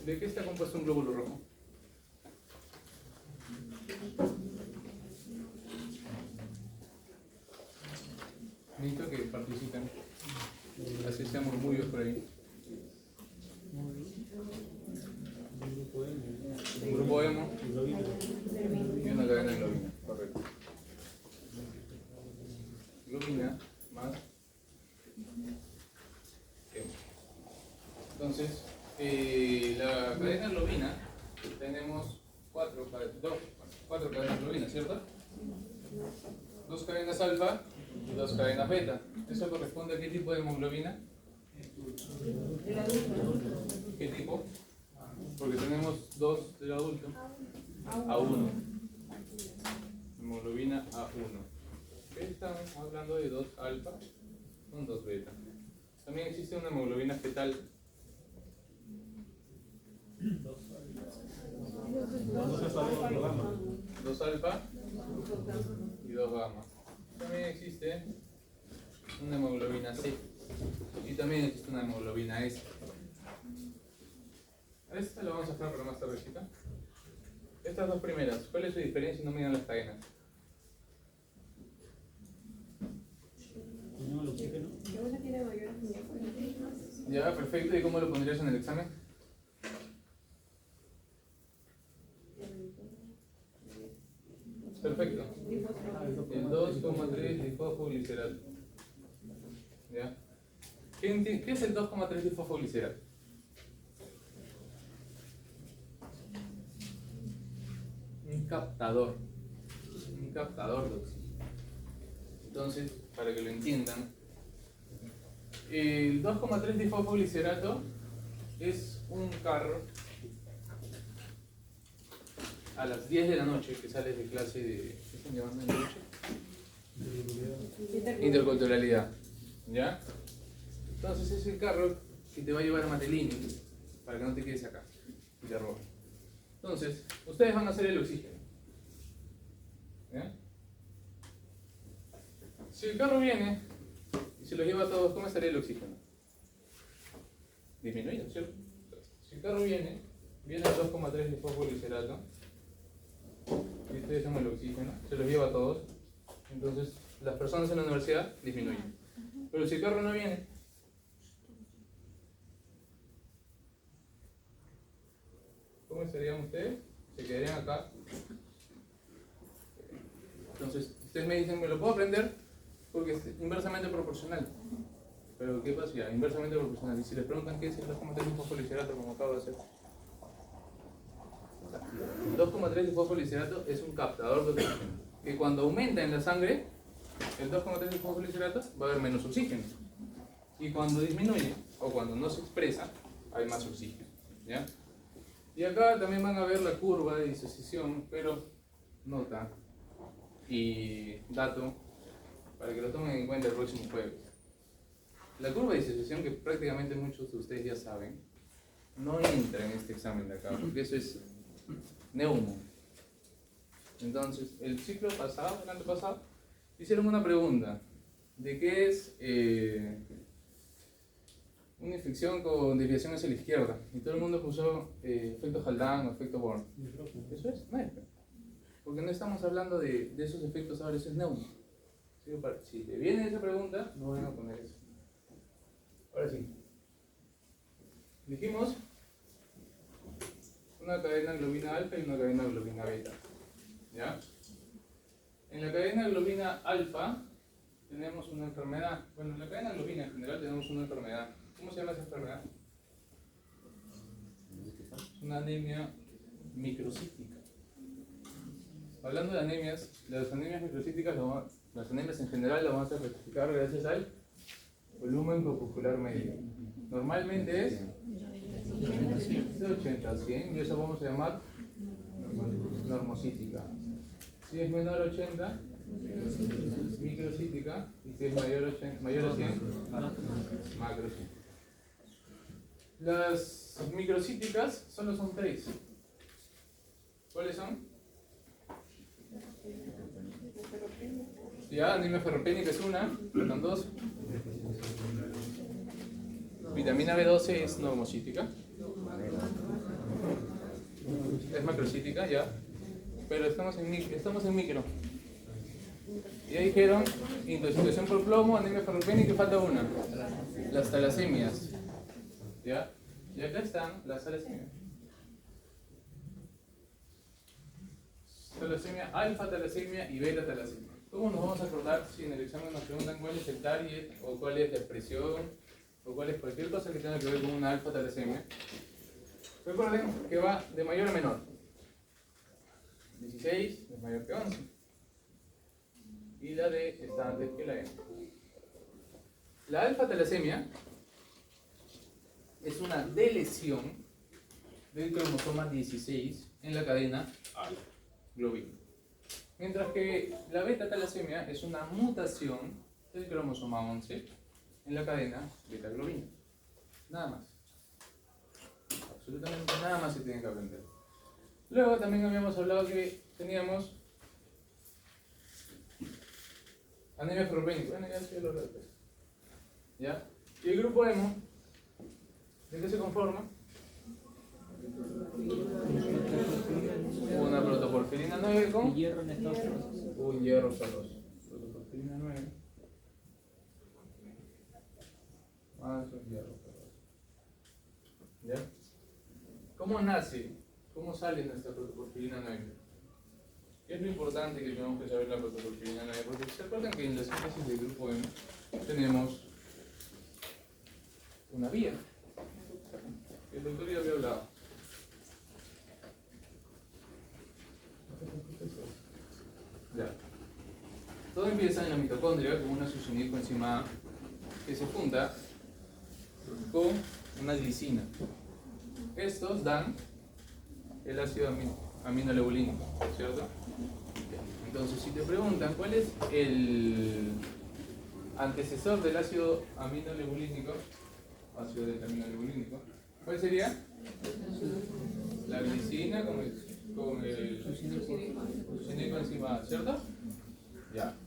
¿De qué está compuesto un glóbulo rojo? Necesito que participen. Así sean murmullos por ahí. Un grupo hemo y una cadena de globina, correcto. Globina más hemo. Entonces, la cadena globina, tenemos cuatro cadenas globinas, ¿cierto? 2 cadenas alfa y 2 cadenas beta. ¿Eso corresponde a qué tipo de hemoglobina? ¿Qué tipo? Porque tenemos 2 del adulto. A1. Hemoglobina A1. Estamos hablando de 2 alfa con 2 beta. También existe una hemoglobina fetal. 2 alfa y 2 gamma. También existe una hemoglobina C y también existe una hemoglobina S. A esta la vamos a dejar para más tardecita. Estas 2 primeras, ¿cuál es su diferencia? No miran las cadenas. Ya, perfecto. ¿Y cómo lo pondrías en el examen? Perfecto. El 2,3 difosfoglicerato. ¿Ya? ¿Qué es el 2,3 difosfoglicerato? Un captador de oxígeno. Entonces, para que lo entiendan, el 2,3 difosfoglicerato es un carro a las 10 de la noche que sales de clase de... ¿qué están llamando en la noche? Interculturalidad. ¿Ya? Entonces es el carro que te va a llevar a Matelini para que no te quedes acá y te roben. Entonces, ustedes van a hacer el oxígeno. ¿Ya? Si el carro viene y se los lleva a todos, ¿cómo estaría el oxígeno? Disminuido, ¿cierto? Si el carro viene el 2,3 difosfoglicerato y ustedes toman el oxígeno, se los lleva a todos, entonces las personas en la universidad disminuyen. Pero si el carro no viene, ¿cómo estarían ustedes? Se quedarían acá. Entonces, ustedes me dicen, ¿me lo puedo aprender? Porque es inversamente proporcional. Pero ¿qué pasa ya? Inversamente proporcional. Y si les preguntan qué es el 2,3 difosfoglicerato, como acabo de hacer. El 2,3 difosfoglicerato es un captador de oxígeno. Que cuando aumenta en la sangre, el 2,3 difosfoglicerato va a haber menos oxígeno. Y cuando disminuye, o cuando no se expresa, hay más oxígeno. ¿Ya? Y acá también van a ver la curva de disociación, pero nota y dato para que lo tomen en cuenta el próximo jueves. La curva de disociación, que prácticamente muchos de ustedes ya saben, no entra en este examen de acá, porque eso es neumo. Entonces, el ciclo pasado, el año pasado, hicieron una pregunta de qué es una infección con desviación hacia la izquierda, y todo el mundo puso efecto Haldane o efecto Born. Eso es, no es, porque no estamos hablando de esos efectos ahora, eso es neumo. Si te viene esa pregunta, no van a poner eso. Ahora sí, dijimos una cadena globina alfa y una cadena globina beta. ¿Ya? En la cadena globina alfa tenemos una enfermedad. Bueno, en la cadena globina en general tenemos una enfermedad. ¿Cómo se llama esa enfermedad? Es una anemia microcítica. Hablando de anemias, las anemias microcíticas, las anemias en general las vamos a rectificar gracias al volumen corpuscular medio. Normalmente es de 80 a 100 y eso vamos a llamar normocítica. Si es menor a 80, microcítica, y si es mayor a 100, macrocítica. Las microcíticas solo son 3. ¿Cuáles son? Ya, anemia ferropénica es una, faltan 2. Vitamina B12 es normocítica. Es macrocítica, ya. Pero estamos en micro. Y ahí dijeron, intoxicación por plomo, anemia ferropénica y falta una. Las talasemias. ¿Ya? Y acá están las talasemias. Talasemia, alfa talasemia y beta talasemia. ¿Cómo nos vamos a acordar si en el examen nos preguntan cuál es el target o cuál es la expresión o cuál es cualquier cosa que tenga que ver con una alfa talasemia? Recuerden que va de mayor a menor. 16 es mayor que 11. Y la D está antes que la E. La alfa talasemia es una delesión del cromosoma 16 en la cadena globina. Mientras que la beta talasemia es una mutación del cromosoma 11 en la cadena beta globina. Nada más. Absolutamente nada más se tiene que aprender. Luego también habíamos hablado que teníamos anemia ferropénica. Bueno, ya se lo hablé después. ¿Ya? Y el grupo hemo, ¿de qué se conforma? Una protoporfirina 9 con hierro en estos un hierro ferroso. Protoporfirina 9 más un hierro ferroso. ¿Ya? ¿Cómo nace? ¿Cómo sale nuestra protoporfirina 9? ¿Qué es lo importante que tenemos que saber la protoporfirina 9? Porque se acuerdan que en la síntesis del grupo M tenemos una vía. El doctor ya había hablado. Ya. Todo empieza en la mitocondria con una succinil coenzima A que se junta con una glicina. Estos dan el ácido aminoleucínico, ¿cierto? Entonces, si te preguntan cuál es el antecesor del ácido aminoleucínico, ácido delta-aminoleucínico, ¿cuál sería? La glicina con el succinil coenzima A, ¿cierto? Ya.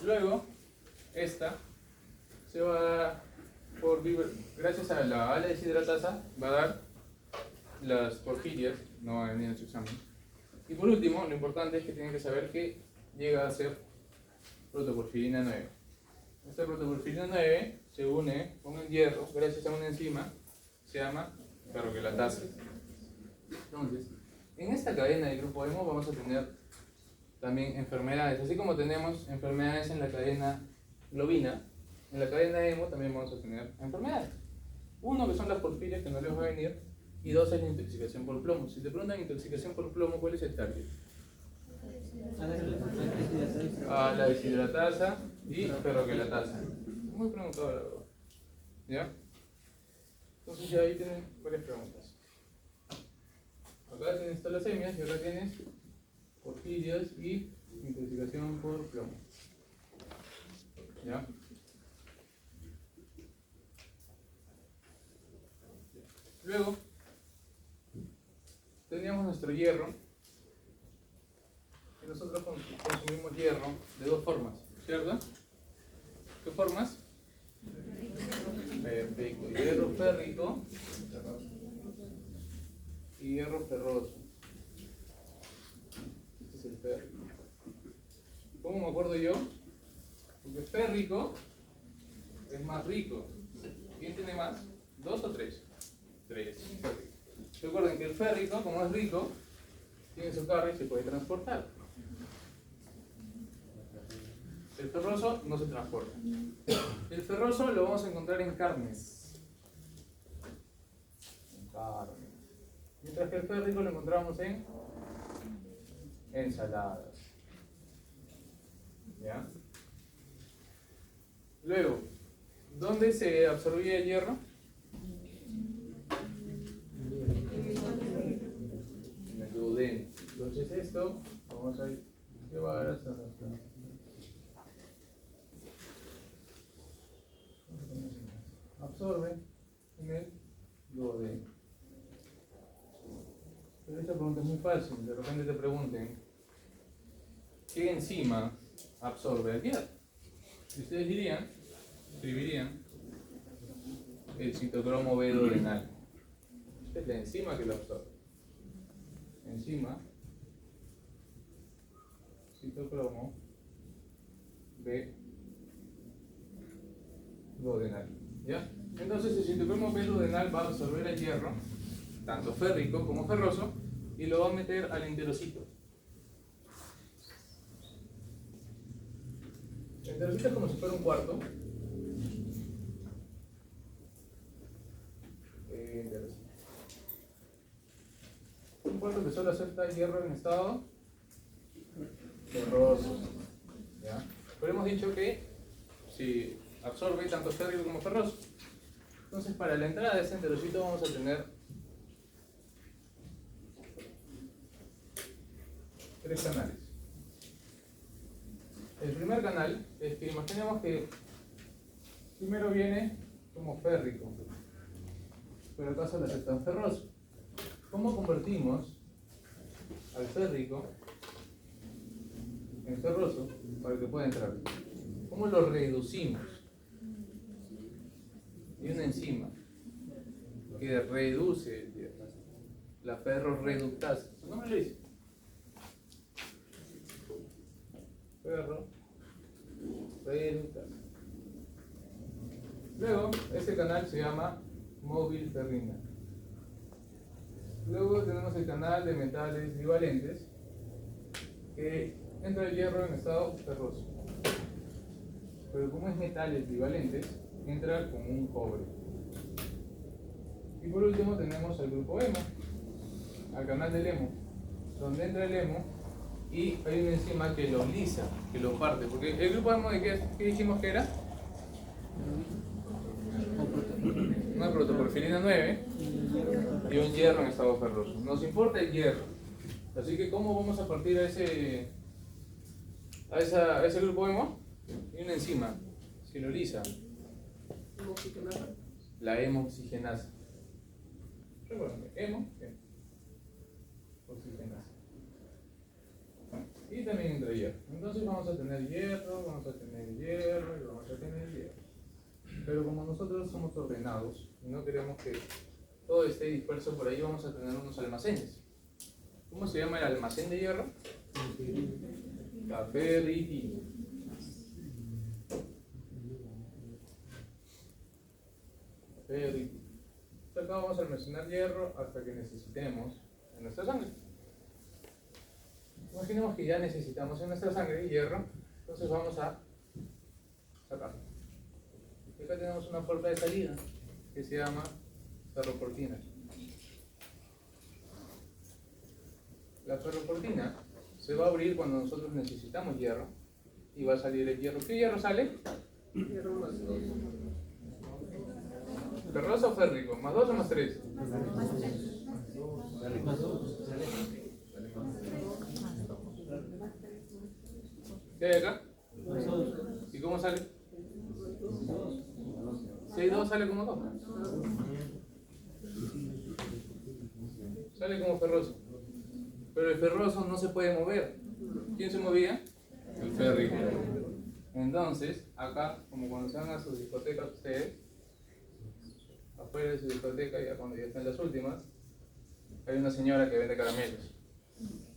Luego, esta se va a dar gracias a la ala deshidratasa, va a dar las porfirias, no va a venir en su examen. Y por último, lo importante es que tienen que saber que llega a ser protoporfirina 9. Esta protoporfirina 9 se une con el hierro gracias a una enzima que se llama ferroquelatasa. Entonces, en esta cadena del grupo hemo vamos a tener también enfermedades, así como tenemos enfermedades en la cadena globina, en la cadena hemo también vamos a tener enfermedades. Uno que son las porfirias, que no les va a venir, y dos es la intoxicación por plomo. Si te preguntan intoxicación por plomo, ¿cuál es el target? La deshidratasa y ferroquelatasa. Muy preguntado, la verdad. ¿Ya? Entonces ya ahí tienen varias preguntas. Acá tienes talasemias y acá tienes porfirias y intoxicación por plomo. ¿Ya? Luego teníamos nuestro hierro, y nosotros consumimos hierro de dos formas, ¿cierto? ¿Qué formas? Perfecto, hierro férrico y hierro ferroso. Este es el férrico. ¿Cómo me acuerdo yo? Porque férrico es más rico. ¿Quién tiene más? ¿2 o 3? 3. Recuerden que el férrico, como es rico, tiene su carga y se puede transportar. El ferroso no se transporta. El ferroso lo vamos a encontrar en carnes. Mientras que el férrico lo encontramos en ensaladas. ¿Ya? Luego, ¿dónde se absorbía el hierro? En el duodeno. Entonces esto vamos a llevar hasta nuestra... absorbe en el duodeno. Pero esta pregunta es muy fácil. De repente te pregunten ¿qué enzima absorbe el hierro? Y ustedes dirían, escribirían el citocromo B duodenal. Esta es la enzima que lo absorbe. enzima citocromo B duodenal. ¿Ya? Entonces el citocromo B duodenal va a absorber el hierro, tanto férrico como ferroso, y lo va a meter al enterocito. El enterocito es como si fuera un cuarto. Un cuarto que solo acepta hierro en estado ferroso. ¿Ya? Pero hemos dicho que si absorbe tanto férrico como ferroso. Entonces para la entrada de ese enterocito vamos a tener tres canales. El primer canal es que imaginemos que primero viene como férrico, pero acá solo aceptan ferroso. ¿Cómo convertimos al férrico en ferroso para que pueda entrar? ¿Cómo lo reducimos? Y una enzima que reduce la ferrorreductasa. ¿Su nombre lo dice? Ferrorreductasa. Luego, ese canal se llama móvil ferrina. Luego tenemos el canal de metales bivalentes, que entra el hierro en estado ferroso. Pero como es metales bivalentes, entra como un cobre. Y por último tenemos el grupo hemo, al canal del hemo, donde entra el hemo y hay una enzima que lo lisa, que lo parte. Porque el grupo hemo, ¿de qué dijimos que era? Una protoporfirina 9 y un hierro en estado ferroso. Nos importa el hierro. Así que ¿cómo vamos a partir a ese grupo hemo? Y una enzima, si lo lisa. La hemoxigenasa. Recuerden, oxigenasa. Y también entra hierro. Entonces vamos a tener hierro, vamos a tener hierro y vamos a tener hierro. Pero como nosotros somos ordenados y no queremos que todo esté disperso por ahí, vamos a tener unos almacenes. ¿Cómo se llama el almacén de hierro? La ferritina. Ferritina. Acá vamos a almacenar hierro hasta que necesitemos en nuestra sangre. Imaginemos que ya necesitamos en nuestra sangre hierro, entonces vamos a sacarlo. Acá tenemos una puerta de salida que se llama ferroportina. La ferroportina se va a abrir cuando nosotros necesitamos hierro y va a salir el hierro. ¿Qué hierro sale? Hierro más 2. ¿Ferroso o férrico? ¿Más 2 o más 3? Más 2. ¿Qué hay acá? ¿Y cómo sale? 6,2 sale como 2. Sale como ferroso. Pero el ferroso no se puede mover. ¿Quién se movía? El férrico. Entonces, acá, como cuando se van a sus discotecas ustedes, afuera de su discoteca, ya cuando ya están las últimas, hay una señora que vende caramelos.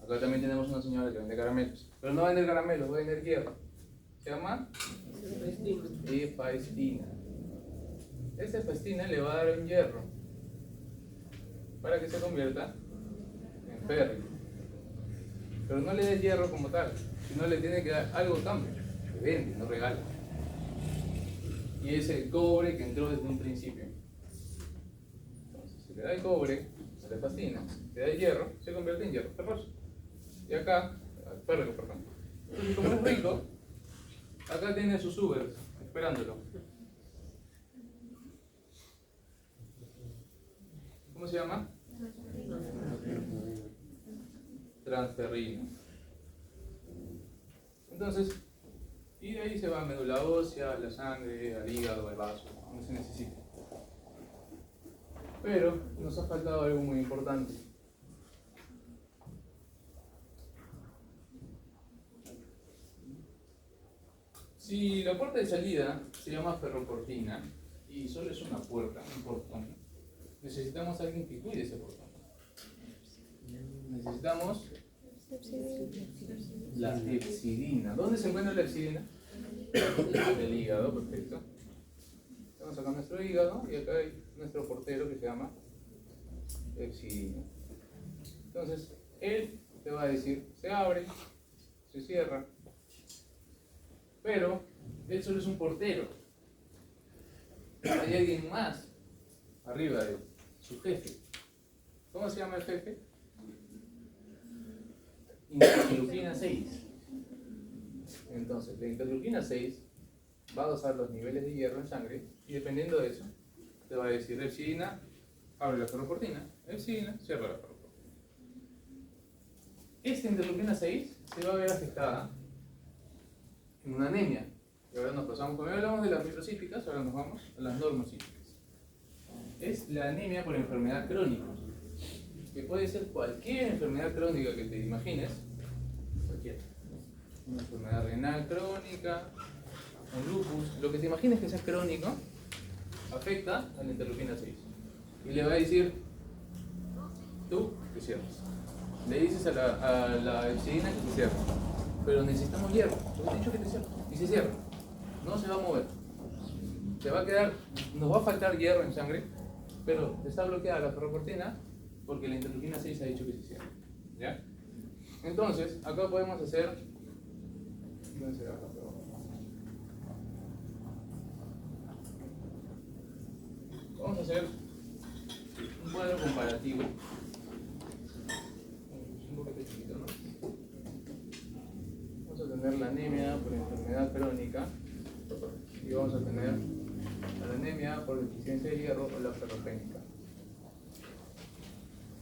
Acá también tenemos una señora que vende caramelos. Pero no vende caramelos, va a vender hierro. Se llama efaestina. Esa efaestina le va a dar un hierro para que se convierta en férrico. Pero no le dé hierro como tal, sino le tiene que dar algo a cambio, que vende, no regala. Y es el cobre que entró desde un principio. Entonces, si le da el cobre a la efaestina, le da el hierro, se convierte en hierro ferroso. Y acá, férrico, perdón. Entonces, como es rico, acá tiene sus Ubers esperándolo. ¿Cómo se llama? Transferrina. Entonces, y de ahí se va a médula ósea, a la sangre, al hígado, al vaso, donde se necesite. Pero nos ha faltado algo muy importante. Si la puerta de salida se llama ferroportina y solo es una puerta, un portón, necesitamos a alguien que cuide ese portón. necesitamos la hepsidina. ¿Dónde se encuentra la hepsidina? En el hígado, perfecto. Vamos acá a nuestro hígado y acá hay nuestro portero que se llama hepsidina. Entonces, él te va a decir, se abre, se cierra, pero él solo es un portero. Hay alguien más arriba de él, su jefe. ¿Cómo se llama el jefe? Interleuquina 6. Entonces, la interleuquina 6 va a dosar los niveles de hierro en sangre y dependiendo de eso, te va a decir hepsidina, abre la ferroportina, hepsidina, cierra la ferroportina. Esta interleuquina 6 se va a ver afectada en una anemia. Y ahora nos pasamos, cuando hablamos de las microcíticas, ahora nos vamos a las normocíticas. Es la anemia por enfermedad crónica, que puede ser cualquier enfermedad crónica que te imagines, cualquiera. Una enfermedad renal crónica, un lupus, lo que te imagines que sea crónico, afecta a la interleuquina 6. Y le va a decir, tú te cierras. Le dices a la hepsidina que te cierre. Pero necesitamos hierro. Yo te he dicho que te cierre. Y se cierra. No se va a mover. Se va a quedar, nos va a faltar hierro en sangre, pero está bloqueada la ferroportina porque la interleuquina 6 ha dicho que se cierre. ¿Ya? Entonces, acá podemos hacer. No sé, acá, pero... Vamos a hacer un cuadro comparativo. Un poquito chiquito, ¿no? Vamos a tener la anemia por enfermedad crónica y vamos a tener la anemia por deficiencia de hierro o la ferropénica.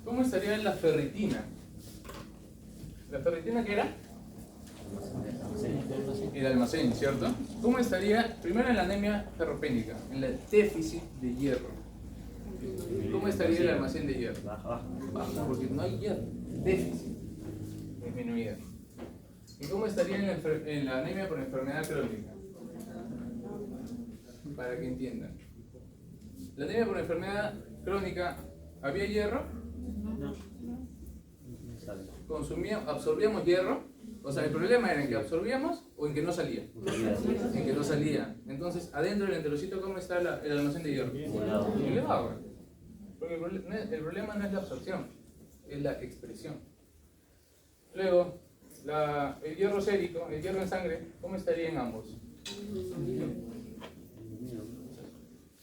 ¿Cómo estaría la ferritina? ¿La ferritina qué era? El almacén, ¿cierto? ¿Cómo estaría primero en la anemia ferropénica? En el déficit de hierro. ¿Cómo estaría el almacén de hierro? Bajo, porque no hay hierro. Déficit. Disminuido. ¿Y cómo estaría en la anemia por enfermedad crónica? Para que entiendan. La anemia por enfermedad crónica, ¿había hierro? ¿Absorbíamos hierro? O sea, el problema era en que absorbíamos o en que no salía. En que no salía. Entonces, adentro del enterocito, ¿cómo está el almacén de hierro? Elevado. Porque el problema no es la absorción, es la expresión. Luego, el hierro sérico, el hierro en sangre, ¿cómo estaría en ambos?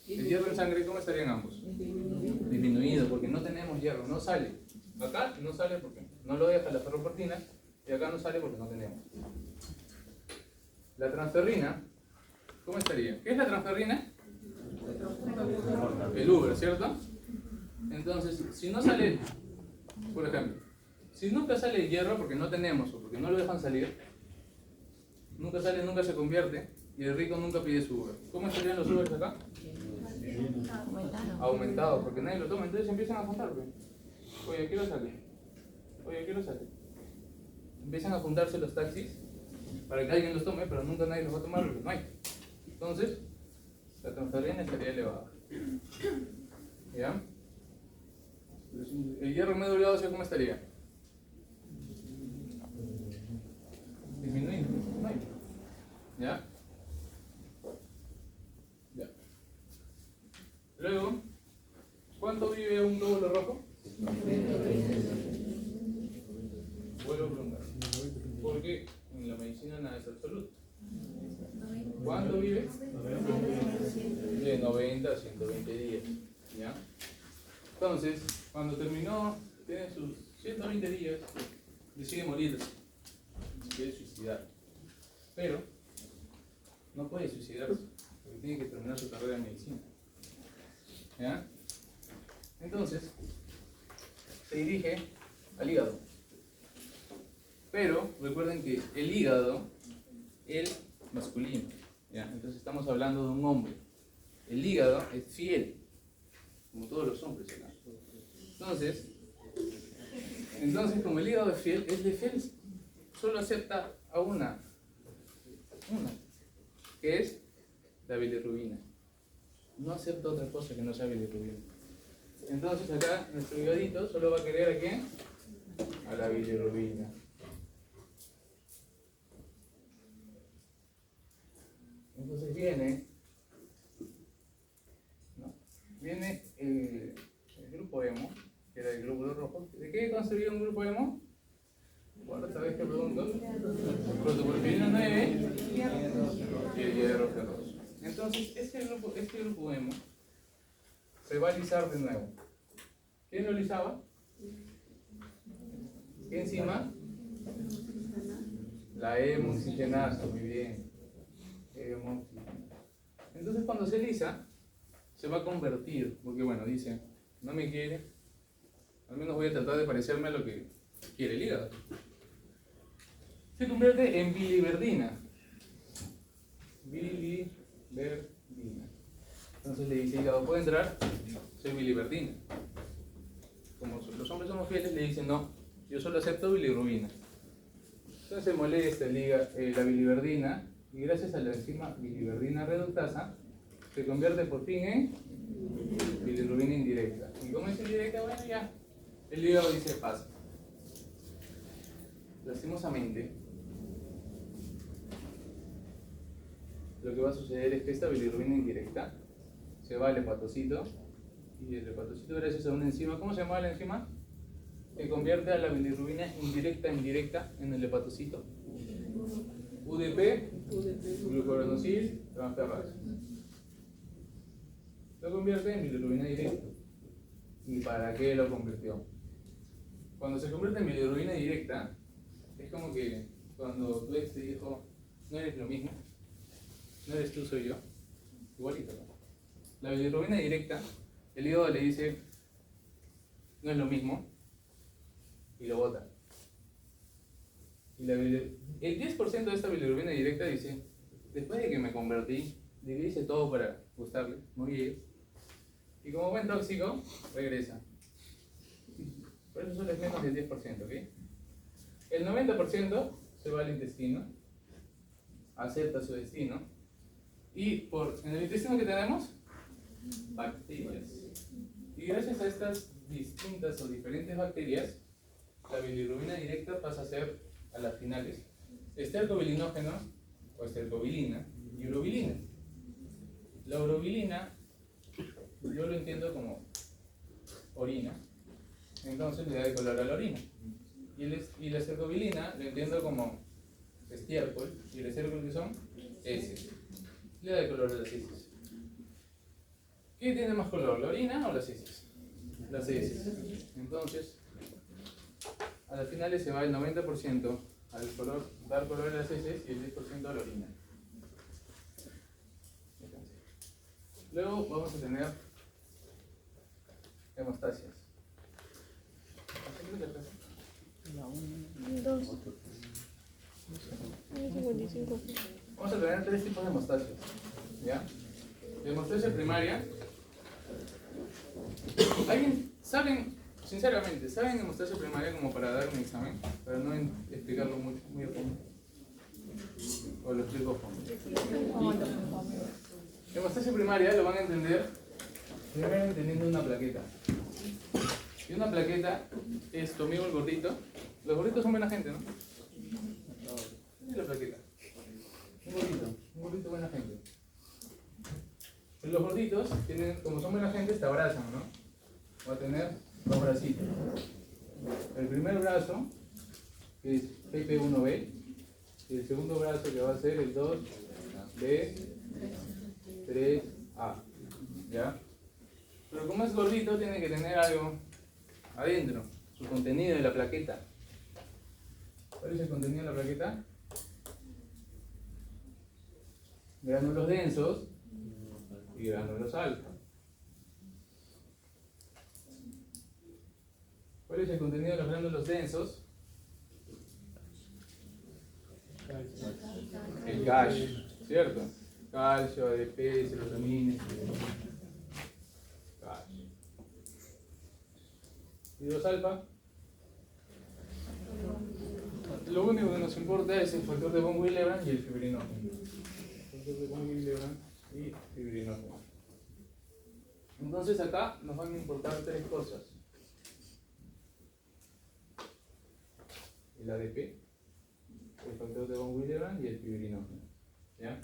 El hierro en sangre, ¿cómo estaría en ambos? Disminuido, porque no tenemos hierro, no sale. Acá no sale porque no lo deja la ferroportina y acá no sale porque no tenemos. La transferrina, ¿cómo estaría? ¿Qué es la transferrina? El Uber, ¿cierto? Entonces, si no sale, por ejemplo, si nunca sale el hierro porque no tenemos o porque no lo dejan salir, nunca sale, nunca se convierte y el rico nunca pide su Uber. ¿Cómo estarían los Ubers acá? Aumentados, porque nadie lo toma, entonces empiezan a juntar. Oye, ¿qué lo sale? Oye, ¿qué lo sale? Empiezan a juntarse los taxis para que alguien los tome, pero nunca nadie los va a tomar porque no hay. Entonces, la transferrina estaría elevada. ¿Ya? El hierro medio óseo, ¿cómo estaría? Disminuido. No hay. ¿Ya? Ya. Luego, ¿cuánto vive un glóbulo rojo? Vuelvo a preguntar. Porque en la medicina nada es absoluto. ¿Cuánto vive? De 90 a 120 días. ¿Ya? Entonces, cuando terminó, tiene sus 120 días, decide morirse. Quiere suicidar. Pero no puede suicidarse, porque tiene que terminar su carrera en medicina. ¿Ya? Entonces, se dirige al hígado. Pero recuerden que el hígado, el masculino, ¿ya? Entonces estamos hablando de un hombre. El hígado es fiel, como todos los hombres, ¿verdad? Entonces, como el hígado es fiel, solo acepta a una, que es la bilirrubina. No acepta otra cosa que no sea bilirrubina. Entonces acá nuestro hígadito solo va a querer a quién? a la bilirrubina. Entonces viene el grupo hemo, que era el glóbulo rojo. ¿De qué construía un grupo hemo? Cuarta vez que pregunto. Protoporfirina 9 y el hierro ferroso. Entonces, este grupo hemo se va a lisar de nuevo. ¿Quién lo lisaba? ¿Qué enzima? La hemoxigenasa, muy bien. Entonces, cuando se lisa, se va a convertir, porque bueno, dice, no me quiere, al menos voy a tratar de parecerme a lo que quiere el hígado. Se convierte en biliverdina. Biliverdina. Entonces le dice, hígado, ¿puede entrar? Soy biliverdina. Como los hombres somos fieles, le dicen, no, yo solo acepto bilirrubina. Entonces se molesta la biliverdina y gracias a la enzima biliverdina reductasa se convierte por fin en bilirrubina indirecta. Y como es indirecta, bueno, ya el hígado dice pasa. Lastimosamente, lo que va a suceder es que esta bilirrubina indirecta se va al hepatocito y el hepatocito, gracias a una enzima, ¿cómo se llama la enzima? Que convierte a la bilirrubina indirecta en directa en el hepatocito. UDP, glucuranosil transferrasa. Lo convierte en bilirrubina directa. ¿Y para qué lo convirtió? Cuando se convierte en bilirrubina directa, es como que cuando tu ex te dijo, no eres lo mismo, no eres tú, soy yo, igualito. La bilirrubina directa, el hígado le dice, no es lo mismo, y lo bota. Y el 10% de esta bilirrubina directa dice, después de que me convertí, de que hice todo para gustarle, muy bien, y como buen tóxico, regresa. Por eso solo es menos del 10%, ¿ok? El 90% se va al intestino, acepta su destino, y en el intestino que tenemos, bacterias. Y gracias a estas distintas o diferentes bacterias, la bilirrubina directa pasa a ser, a las finales, estercobilinógeno o estercobilina y urobilina. La urobilina, yo lo entiendo como orina, entonces le da de color a la orina. Y la estercobilina lo entiendo como estiércol, y el estiércol que son heces. Le da de color a las heces. ¿Qué tiene más color, la orina o las heces? Las heces. Entonces, a las finales se va el 90% al color, dar color a las heces y el 10% a la orina. Luego vamos a tener hemostasias. Vamos a tener 3 tipos de hemostasias. ¿Ya? La hemostasia primaria. ¿Alguien saben, sinceramente, saben hemostasia primaria como para dar un examen? Para no explicarlo mucho, muy a fondo. O lo explico a fondo. Hemostasia primaria lo van a entender primero entendiendo una plaqueta. Y una plaqueta es tu amigo el gordito. Los gorditos son buena gente, ¿no? Esta es la plaqueta. Un gordito buena gente. Los gorditos, como son buena gente, te abrazan, ¿no? Va a tener 2 bracitos. El primer brazo, que es PP1B, y el segundo brazo que va a ser el 2B, 3A. ¿Ya? Pero como es gordito, tiene que tener algo adentro, su contenido de la plaqueta. ¿Cuál es el contenido de la plaqueta? Gránulos densos y gránulos alfa. ¿Cuál es el contenido de los gránulos densos? El calcio, ¿cierto? Calcio, ADP, serotonina, calcio. ¿Y los alfa? Lo único que nos importa es el factor de von Willebrand y el fibrinógeno. Factor de von Willebrand y fibrinógeno. Entonces acá nos van a importar 3 cosas. el ADP, el factor de von Willebrand y el fibrinogen. ¿Ya?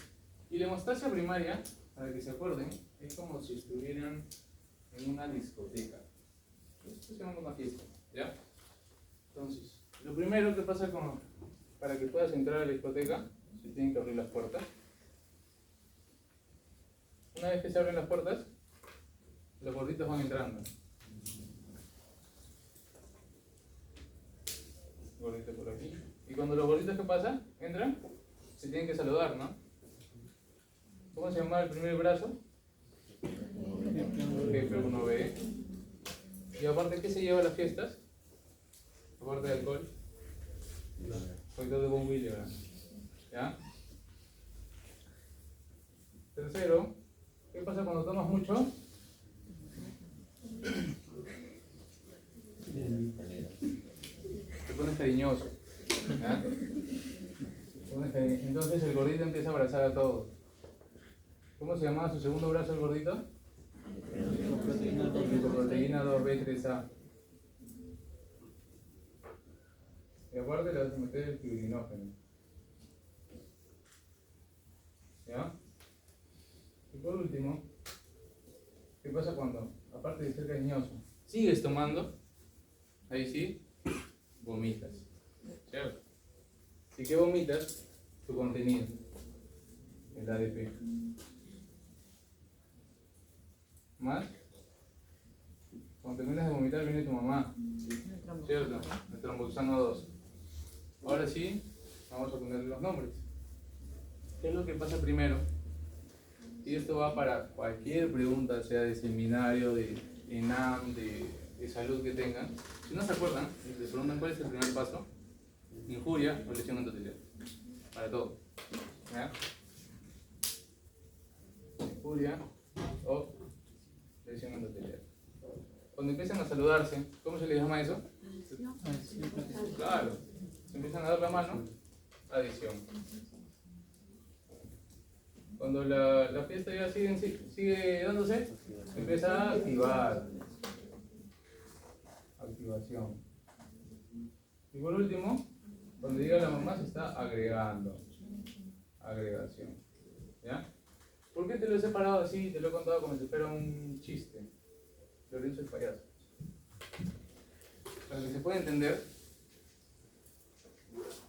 Y la hemostasia primaria, para que se acuerden, es como si estuvieran en una discoteca. Esto se llama una fiesta. ¿Ya? Entonces, lo primero que pasa para que puedas entrar a la discoteca, se tienen que abrir las puertas. Una vez que se abren las puertas, los gorditos van entrando. Gordito por aquí. Y cuando los gorditos que pasan, entran, se tienen que saludar, ¿no? ¿Cómo se llama el primer brazo? GP1B. Y aparte, ¿qué se lleva a las fiestas? Aparte de alcohol. Factor de von Willebrand. ¿Ya? Tercero, ¿qué pasa cuando tomas mucho? Te pones cariñoso. ¿Ya? Entonces el gordito empieza a abrazar a todos. ¿Cómo se llamaba su segundo brazo el gordito? Lipoproteína 2B3A. Y aparte le vas a meter el fibrinógeno. ¿Ya? Y por último, ¿qué pasa cuando, aparte de ser cariñoso, sigues tomando? Ahí sí, vomitas. ¿Cierto? ¿Y qué vomitas? Tu contenido, el ADP. ¿Más? Cuando terminas de vomitar viene tu mamá. ¿Cierto? El tromboxano 2. Ahora sí, vamos a ponerle los nombres. ¿Qué es lo que pasa primero? Y esto va para cualquier pregunta, sea de seminario, de ENAM, de salud que tengan. Si no se acuerdan, les preguntan cuál es el primer paso. Injuria o lesión endotelial. Para todo. ¿Ya? Injuria o lesión endotelial. Cuando empiezan a saludarse, ¿cómo se les llama eso? Claro. Se empiezan a dar la mano, adhesión. Cuando la fiesta ya sigue dándose, se empieza a activar. Activación. Y por último, cuando llega la mamá se está agregando. Agregación. ¿Ya? ¿Por qué te lo he separado así? Te lo he contado como si fuera un chiste. Lorenzo el payaso. Para que se pueda entender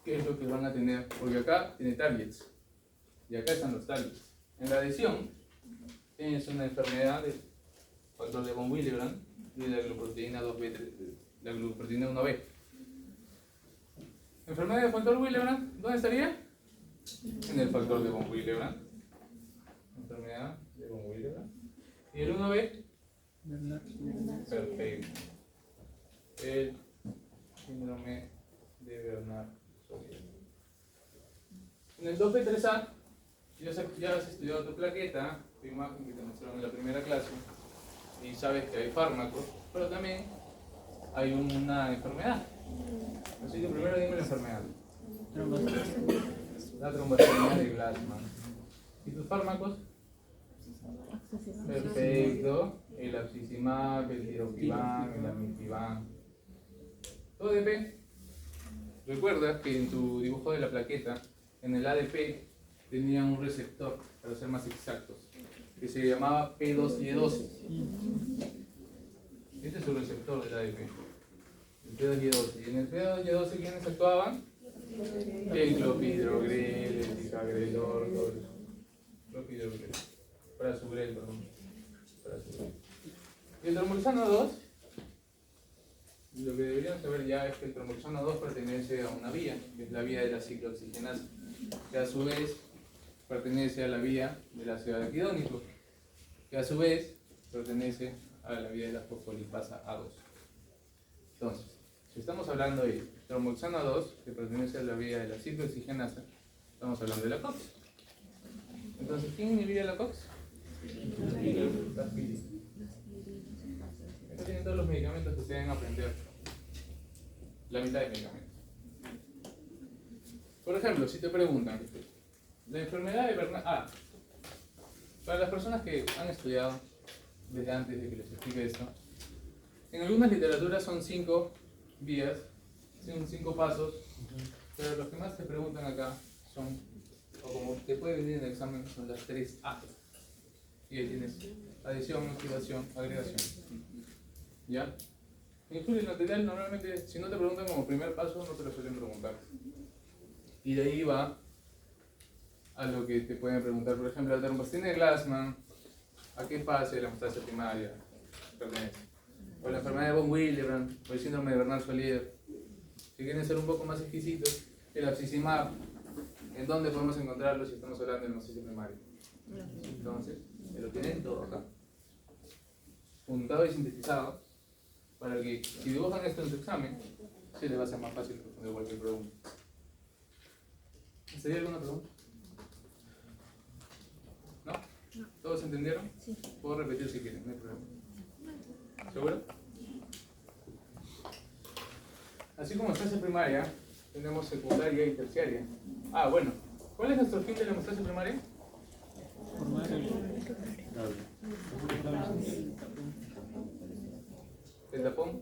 qué es lo que van a tener. Porque acá tiene targets. Y acá están los targets. En la adhesión tienes una enfermedad del factor de von Willebrand y de la glucoproteína 2B, la glucoproteína 1B. Enfermedad del factor Willebrand, ¿dónde estaría? En el factor de von Willebrand. Enfermedad de von Willebrand. ¿Y el 1B? Perfecto. El síndrome de Bernard-Sodier. En el 2B3A, ya has estudiado tu plaqueta, tu imagen que te mostraron en la primera clase, y sabes que hay fármacos, pero también hay una enfermedad. Así que primero dime la enfermedad. La trombocitopenia de Glassman. ¿Y tus fármacos? Perfecto. El abscisimac, el tirofiban, el amifiban. Todo ADP. Recuerda que en tu dibujo de la plaqueta, en el ADP, tenía un receptor, para ser más exactos, que se llamaba P2Y12. Este es su receptor del ADP, el P2Y12. Y en el P2Y12, ¿quiénes actuaban? El clopidogrel, el ticagrelor, todo eso. Clopidogrel. Prasugrel, perdón. Prasugrel. Y el tromboxano 2, lo que deberían saber ya es que el tromboxano 2 pertenece a una vía, que es la vía de la ciclooxigenasa, que a su vez pertenece a la vía del ácido araquidónico, que a su vez pertenece a la vía de la fosfolipasa A2. Entonces, si estamos hablando de tromboxano 2, que pertenece a la vía de la ciclooxigenasa, estamos hablando de la COX. Entonces, ¿quién inhibía la COX? La aspirina. Estos tienen todos los medicamentos que se deben aprender. La mitad de medicamentos. Por ejemplo, si te preguntan, la enfermedad de Bernard... para las personas que han estudiado desde antes de que les explique esto, en algunas literaturas son 5 vías Son 5 pasos, pero los que más te preguntan acá son, o como te puede venir en el examen, son las 3 A. Y ahí tienes adición, activación, agregación. ¿Ya? En Julio Natural normalmente, si no te preguntan como primer paso, no te lo suelen preguntar. Y de ahí va a lo que te pueden preguntar, por ejemplo, la trombostina de Glassman, ¿a qué fase de la hemostasia primaria pertenece? O la enfermedad de von Willebrand, o el síndrome de Bernard-Solier. Si quieren ser un poco más exquisitos, el abscisimmab, ¿en dónde podemos encontrarlo si estamos hablando de hemostasia primaria? Entonces, lo tienen todo acá, juntado y sintetizado, para que si dibujan esto en su examen, se les va a ser más fácil responder cualquier pregunta. ¿Sería alguna pregunta? ¿No? ¿Todos entendieron? Sí. Puedo repetir si quieren, no hay problema. ¿Seguro? Así como hemostasia primaria, tenemos secundaria y terciaria. Ah, bueno. ¿Cuál es nuestro fin de la hemostasia primaria? ¿El tapón?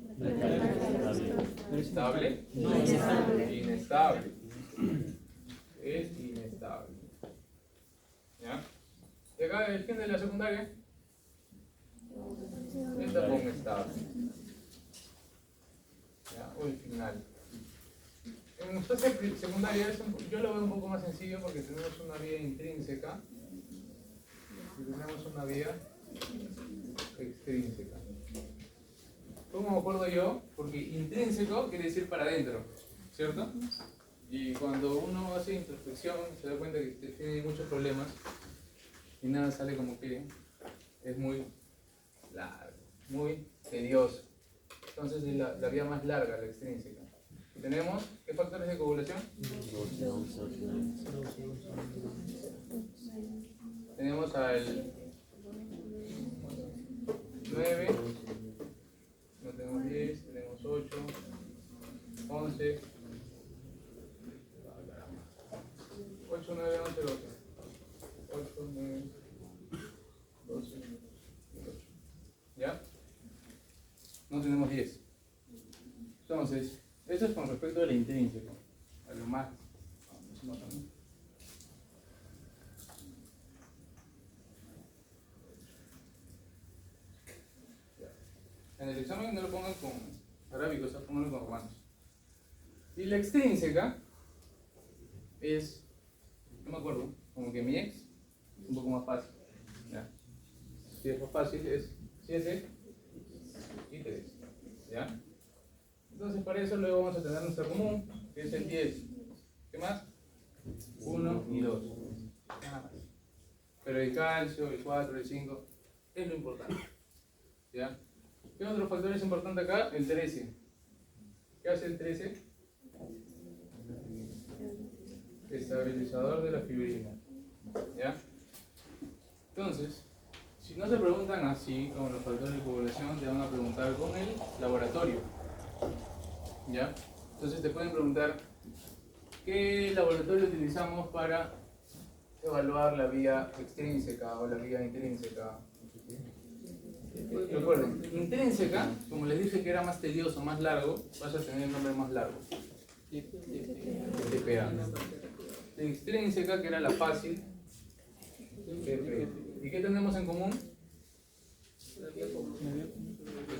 ¿Estable? Inestable. Es inestable. ¿Ya? ¿Y acá el fin de la secundaria? El tapón estable. ¿Ya? O el final. En hemostasia secundaria yo lo veo un poco más sencillo porque tenemos una vía intrínseca y tenemos una vía extrínseca. ¿Cómo me acuerdo yo? Porque intrínseco quiere decir para adentro, ¿cierto? Y cuando uno hace introspección se da cuenta que tiene muchos problemas y nada sale como quiere. Es muy largo, muy tedioso. Entonces es la vía más larga, la extrínseca. ¿Y tenemos qué factores de coagulación? Tenemos al 9, no tenemos 10, tenemos 8, 11, 8, 9, 11, 12. 8, 9, 12, 8. ¿Ya? No tenemos 10. Entonces, eso es con respecto a la intrínseca, a lo más. En el examen no lo pongan con arábicos, pónganlo con romanos. Y la extrínseca es, no me acuerdo, como que mi ex es un poco más fácil. ¿Ya? Si es más fácil es 7 y 3. ¿Ya? Entonces para eso luego vamos a tener nuestra común, que es el 10. ¿Qué más? 1 y 2. Nada más. Pero el calcio, el 4, el 5 es lo importante. ¿Ya? ¿Qué otro factor es importante acá? El 13. ¿Qué hace el 13? Estabilizador de la fibrina. ¿Ya? Entonces, si no se preguntan así, como los factores de coagulación, te van a preguntar con el laboratorio. ¿Ya? Entonces te pueden preguntar ¿qué laboratorio utilizamos para evaluar la vía extrínseca o la vía intrínseca? Recuerden, intrínseca, como les dije que era más tedioso, más largo, vas a tener el nombre más largo. TPA. Extrínseca, que era la fácil, TP. ¿Y qué tenemos en común? El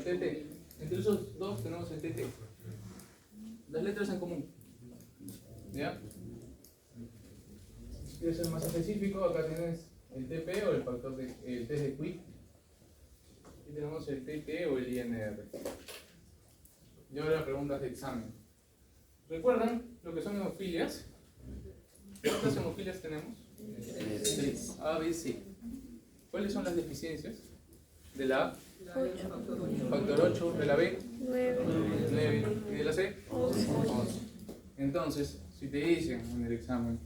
TT. Entre esos dos tenemos el TT. Las letras en común. ¿Ya? Si quieres ser más específico, acá tienes el TP o el factor el test de Quick. Y tenemos el TT o el INR. Y ahora preguntas de examen. ¿Recuerdan lo que son hemofilias? ¿Cuántas hemofilias tenemos? 3. A, B, C. ¿Cuáles son las deficiencias? De la A, factor 8, de la B, 9, y de la C, 11. Entonces, si te dicen en el examen,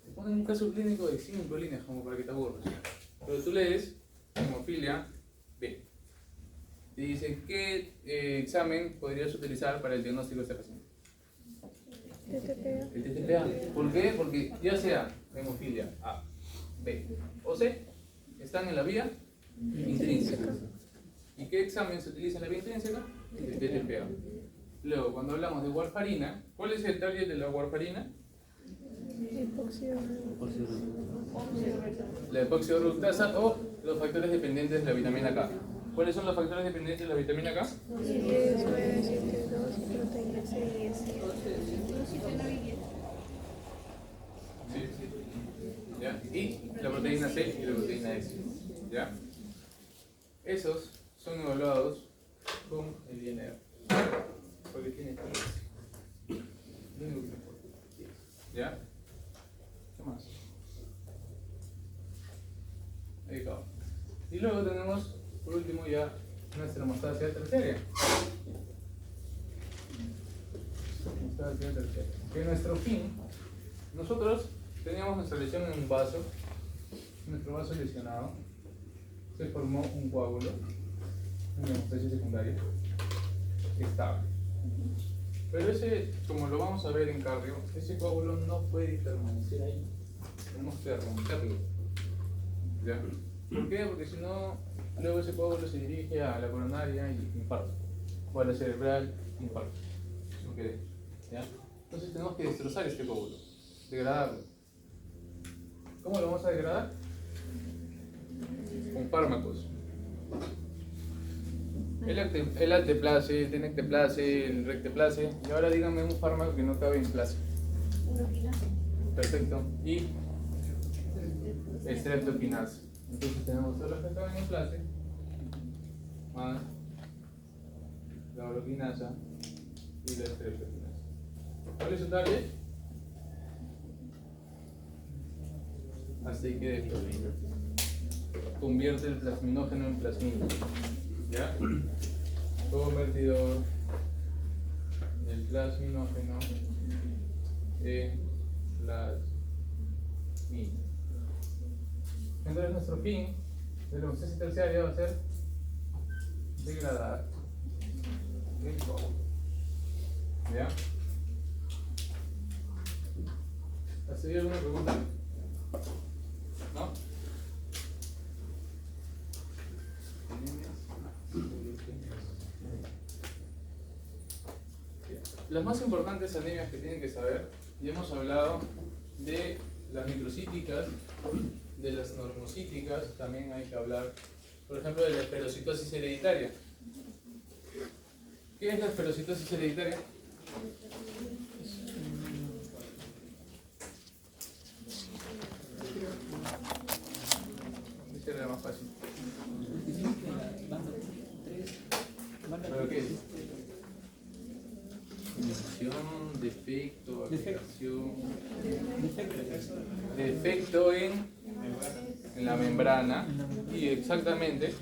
te ponen un caso clínico de 5 líneas como para que te aburras, pero tú lees hemofilia B. Te dice qué examen podrías utilizar para el diagnóstico de este paciente. El TTPA. ¿Por qué? Porque ya sea hemofilia A, B o C, están en la vía intrínseca. ¿Y qué examen se utiliza en la vía intrínseca? El TTPA. Luego, cuando hablamos de warfarina, ¿cuál es el target de la warfarina? La epoxidorreductasa o los factores dependientes de la vitamina K. ¿Cuáles son los factores dependientes de la vitamina K? Proteína C y S. Sí. ¿Ya? Y la proteína C y la proteína S. ¿Ya? Esos son evaluados con el INR. Porque tiene S. ¿Ya? ¿Qué más? Ahí acabó. Y luego tenemos, por último, ya nuestra hemostasia terciaria. Hemostasia terciaria. Que nuestro fin, nosotros teníamos nuestra lesión en un vaso, nuestro vaso lesionado, se formó un coágulo, una hemostasia secundaria, estable. Pero ese, como lo vamos a ver en cardio, ese coágulo no puede permanecer ahí. Tenemos que romperlo. ¿Ya? ¿Por qué? Porque si no, luego ese coágulo se dirige a la coronaria y infarto. O a la cerebral, infarto. No queremos. ¿Ya? Entonces tenemos que destrozar este coágulo, degradarlo. ¿Cómo lo vamos a degradar? Con fármacos. El alteplase, el tenecteplase, el recteplase. Y ahora díganme un fármaco que no cabe en place. Perfecto. Y streptokinase. Entonces tenemos todos los que caben en place, más la oroquinasa y la streptokinasa. ¿Cuál es su target? Aceite de clorina. Convierte el plasminógeno en plasmina. ¿Ya? Convertidor del plasminógeno en plasmina. Entonces nuestro fin de la hemostasia terciaria va a ser degradar el coágulo. ¿Ya? ¿Has tenido alguna pregunta? ¿No? Las más importantes anemias que tienen que saber, y hemos hablado de las microcíticas, de las normocíticas, también hay que hablar, por ejemplo, de la esferocitosis hereditaria. ¿Qué es la esferocitosis hereditaria? Esa era la más fácil. ¿Pero qué es? Mutación, defecto, alteración. Defecto en la membrana y exactamente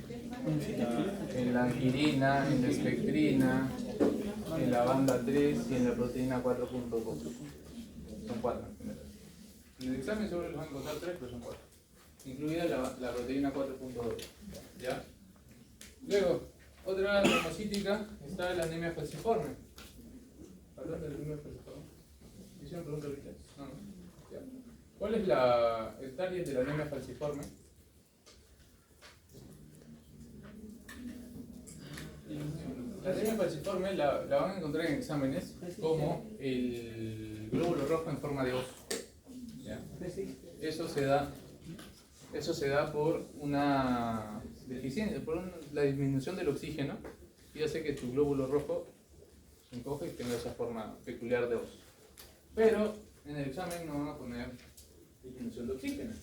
en la angirina, en la espectrina, en la banda 3 y en la proteína 4.2. Son 4 en general. En el examen solo les van a encontrar 3, pero son 4. Incluida la proteína 4.2. ¿Ya? Luego, otra normocítica está la anemia falciforme. ¿Hablando de la anemia falciforme? ¿Hice una pregunta ahorita? No, no. Ya. ¿Cuál es el target de la anemia falciforme? La anemia falciforme la van a encontrar en exámenes como el glóbulo rojo en forma de oso. ¿Ya? Eso se da por una deficiencia, por la disminución del oxígeno, y hace que tu glóbulo rojo se encoge y tenga esa forma peculiar de oso. Pero en el examen no van a poner disminución de oxígeno,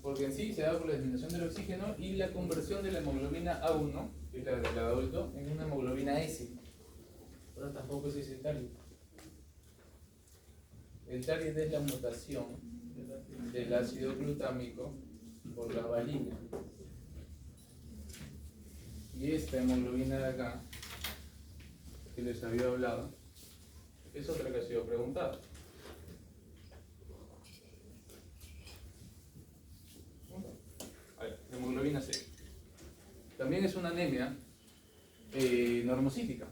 porque en sí se da por la disminución del oxígeno y la conversión de la hemoglobina A1, que es la del adulto, en una hemoglobina S. Pero tampoco ese es el target. El target es la mutación del ácido glutámico por la valina. Y esta hemoglobina de acá, que les había hablado, es otra que ha sido preguntada. Hemoglobina C. También es una anemia normocítica,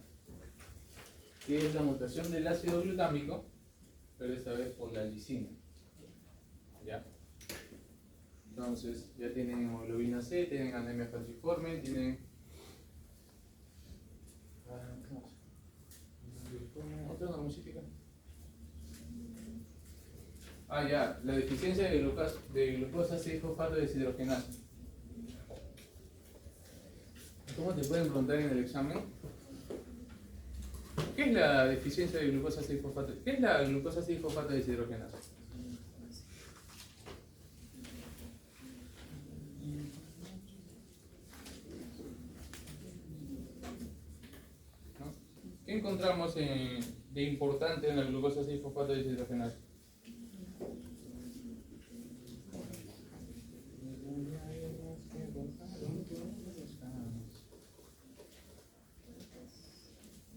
que es la mutación del ácido glutámico, pero esta vez por la lisina. ¿Ya? Entonces, ya tienen hemoglobina C, tienen anemia falciforme, tienen Ah, ya, la deficiencia de glucosa 6-fosfato deshidrogenasa. ¿Cómo te pueden preguntar en el examen? ¿Qué es la deficiencia de glucosa 6-fosfato? ¿Qué es la glucosa 6-fosfato deshidrogenasa? ¿No? ¿Qué encontramos de importante en la glucosa 6-fosfato deshidrogenasa?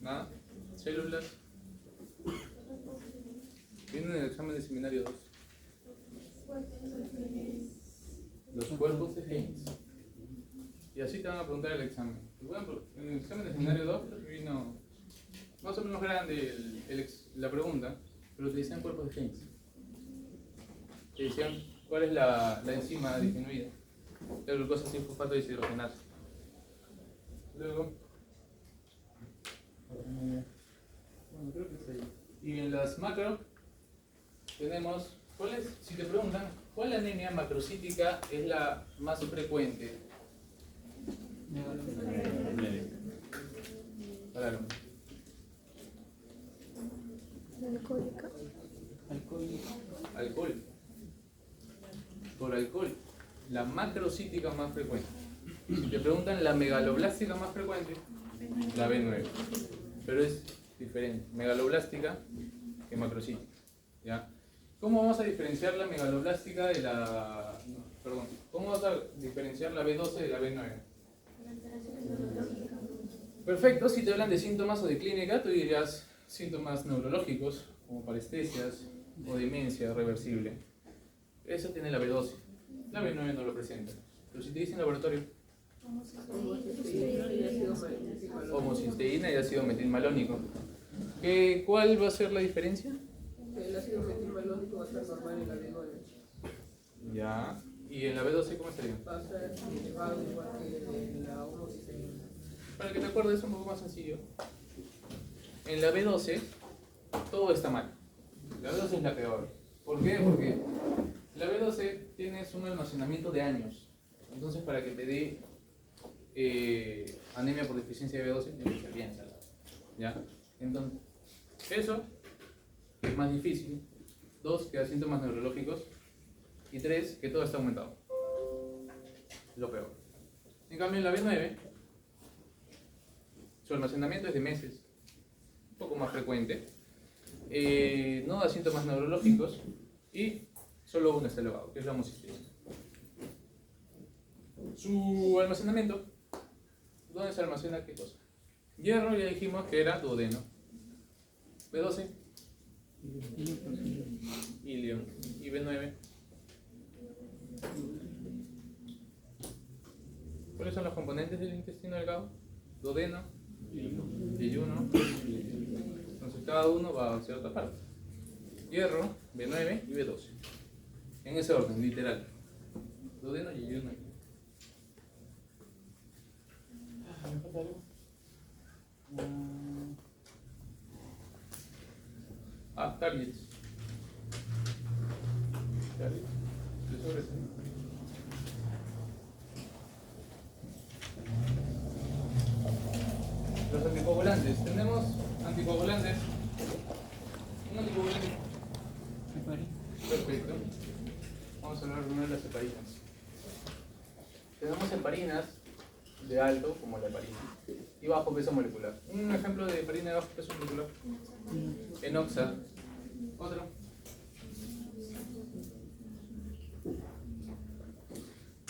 ¿Nada? Células. Viene en el examen de seminario 2. Los cuerpos de Higgs. Y así te van a preguntar el examen. En el examen de seminario 2 vino más o menos grande la pregunta, pero te decían cuerpos de Higgs. Te decían cuál es la enzima disminuida. La glucosa 6-fosfato deshidrogenasa. Luego, bueno, creo que es ahí. Y en las macro tenemos, si te preguntan, ¿cuál anemia macrocítica es la más frecuente? Claro. Alcohólica. Alcohol. Por alcohol. La macrocítica más frecuente. Si te preguntan la megaloblástica más frecuente, la B9. Pero es diferente. Megaloblástica que macrocítica. ¿Ya? ¿Cómo vamos a diferenciar la megaloblástica de la... Perdón. ¿Cómo vamos a diferenciar la B12 de la B9? Perfecto. Si te hablan de síntomas o de clínica, tú dirías síntomas neurológicos, como parestesias o demencia reversible. Eso tiene la B12. La B9 no lo presenta. Pero si te dicen laboratorio, homocisteína y ácido metilmalónico. ¿Cuál va a ser la diferencia? El ácido metilmalónico va a estar normal en la B9. Ya. ¿Y en la B12 cómo estaría? Va a estar elevado igual que en la homocisteína. Para que te acuerdes, es un poco más sencillo. En la B12 todo está mal. La B12 es la peor. ¿Por qué? Porque la B12 tienes un almacenamiento de años. Entonces, para que te dé anemia por deficiencia de B12, tiene que ser bien salada. ¿Ya? Entonces, eso es más difícil. 2, que da síntomas neurológicos. Y 3, que todo está aumentado. Lo peor. En cambio, en la B9, su almacenamiento es de meses. Un poco más frecuente. No da síntomas neurológicos. Y solo uno está elevado, que es la homocisteína. Su almacenamiento, ¿dónde se almacena qué cosa? Hierro, ya dijimos que era duodeno. B12, ilio. Y B9, ¿cuáles son los componentes del intestino delgado? Duodeno, yeyuno. Entonces cada uno va hacia otra parte. Hierro, B9 y B12. En ese orden, literal. Duodeno, yeyuno. ¿Me falta algo? Targets. Targets. ¿Qué sobre eso? Los anticoagulantes. Tenemos anticoagulantes. Un anticoagulante. Perfecto. Vamos a hablar primero de las heparinas. Tenemos heparinas de alto, como la heparina, y bajo peso molecular. Un ejemplo de heparina de bajo peso molecular. Enoxa. Otro.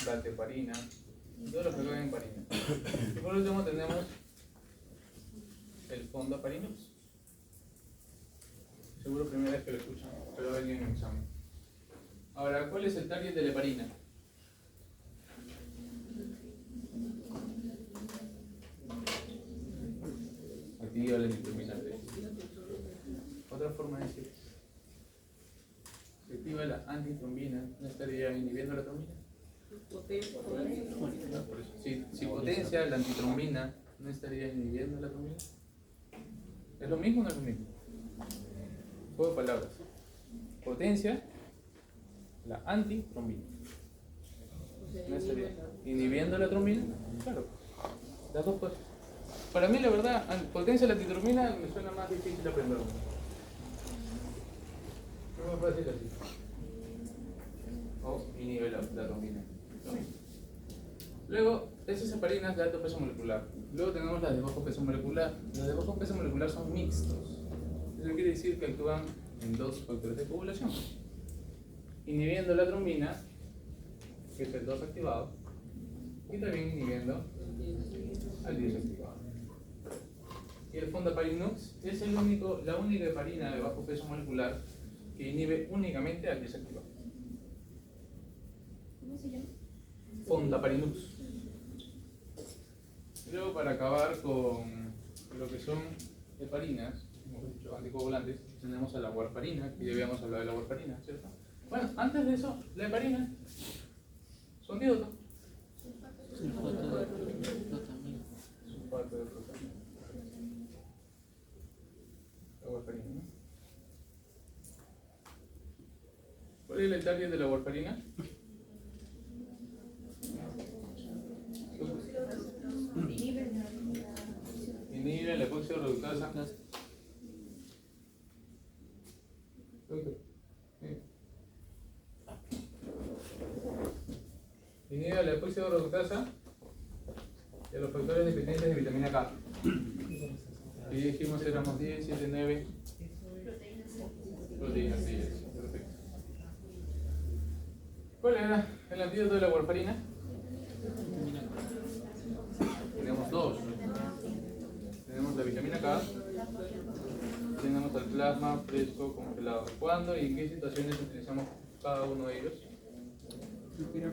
Dalteparina. Todos los que acaban en heparina. Y por último tenemos el fondoparinox. Seguro primera vez que lo escuchan, pero va a venir en un examen. Ahora, ¿cuál es el target de la heparina? Activa la antitrombinante. Otra forma de decir. Se activa la antitrombina, ¿no estaría inhibiendo la trombina? Si potencia la antitrombina, ¿no estaría inhibiendo la trombina? ¿Es lo mismo o no es lo mismo? Juego de palabras. Potencia la antitrombina. O sea, ¿No sería? inhibe Inhibiendo la trombina, claro. Las dos cosas. Para mí, la verdad, potencia de la antitrombina me suena más difícil de aprender. No es más fácil así. O inhibe la trombina. Luego, esas heparinas de alto peso molecular. Luego tenemos las de bajo peso molecular. Las de bajo peso molecular son mixtos. Eso quiere decir que actúan en dos factores de coagulación. Inhibiendo la trombina, que es el 2 activado, y también inhibiendo al 10 activado. Y el fondaparinux es la única heparina de bajo peso molecular que inhibe únicamente al 10 activado. ¿Cómo se llama? Fondaparinux. Y luego, para acabar con lo que son heparinas, como he dicho, anticoagulantes, tenemos a la warfarina, que ya habíamos hablado de la warfarina, ¿cierto? Bueno, antes de eso, la heparina es un antídoto. Sulfato de protamina. Sulfato de protamina. La warfarina, ¿no? ¿Cuál es el target de la warfarina? Inhibe la epoxio reductasa. Inhibe la epoxio reductasa y a los factores dependientes de vitamina K. Y dijimos éramos 10, 7, 9 proteínas, sí, perfecto. ¿Cuál era el antídoto de la warfarina? Tenemos dos. Tenemos la vitamina K, tenemos el plasma fresco congelado. ¿Cuándo y en qué situaciones utilizamos cada uno de ellos? Pero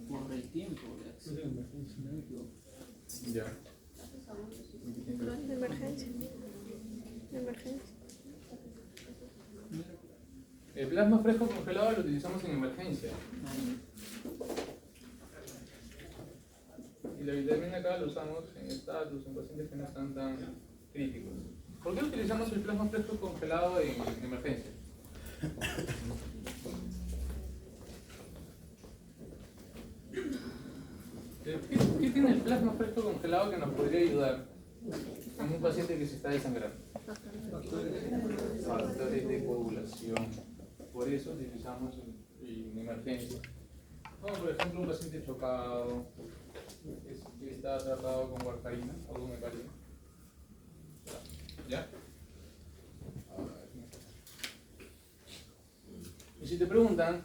por el tiempo de acción, si no me equivoco. Ya. De emergencia. De emergencia. El plasma fresco congelado lo utilizamos en emergencia. Y la vitamina K lo usamos en estatus, en pacientes que no están tan críticos. ¿Por qué utilizamos el plasma fresco congelado en emergencia? ¿Qué tiene el plasma fresco congelado que nos podría ayudar en un paciente que se está desangrando? Factores de coagulación. Por eso utilizamos en emergencia. Como por ejemplo un paciente chocado, que está tratado con warfarina o con heparina. ¿Ya? Y si te preguntan,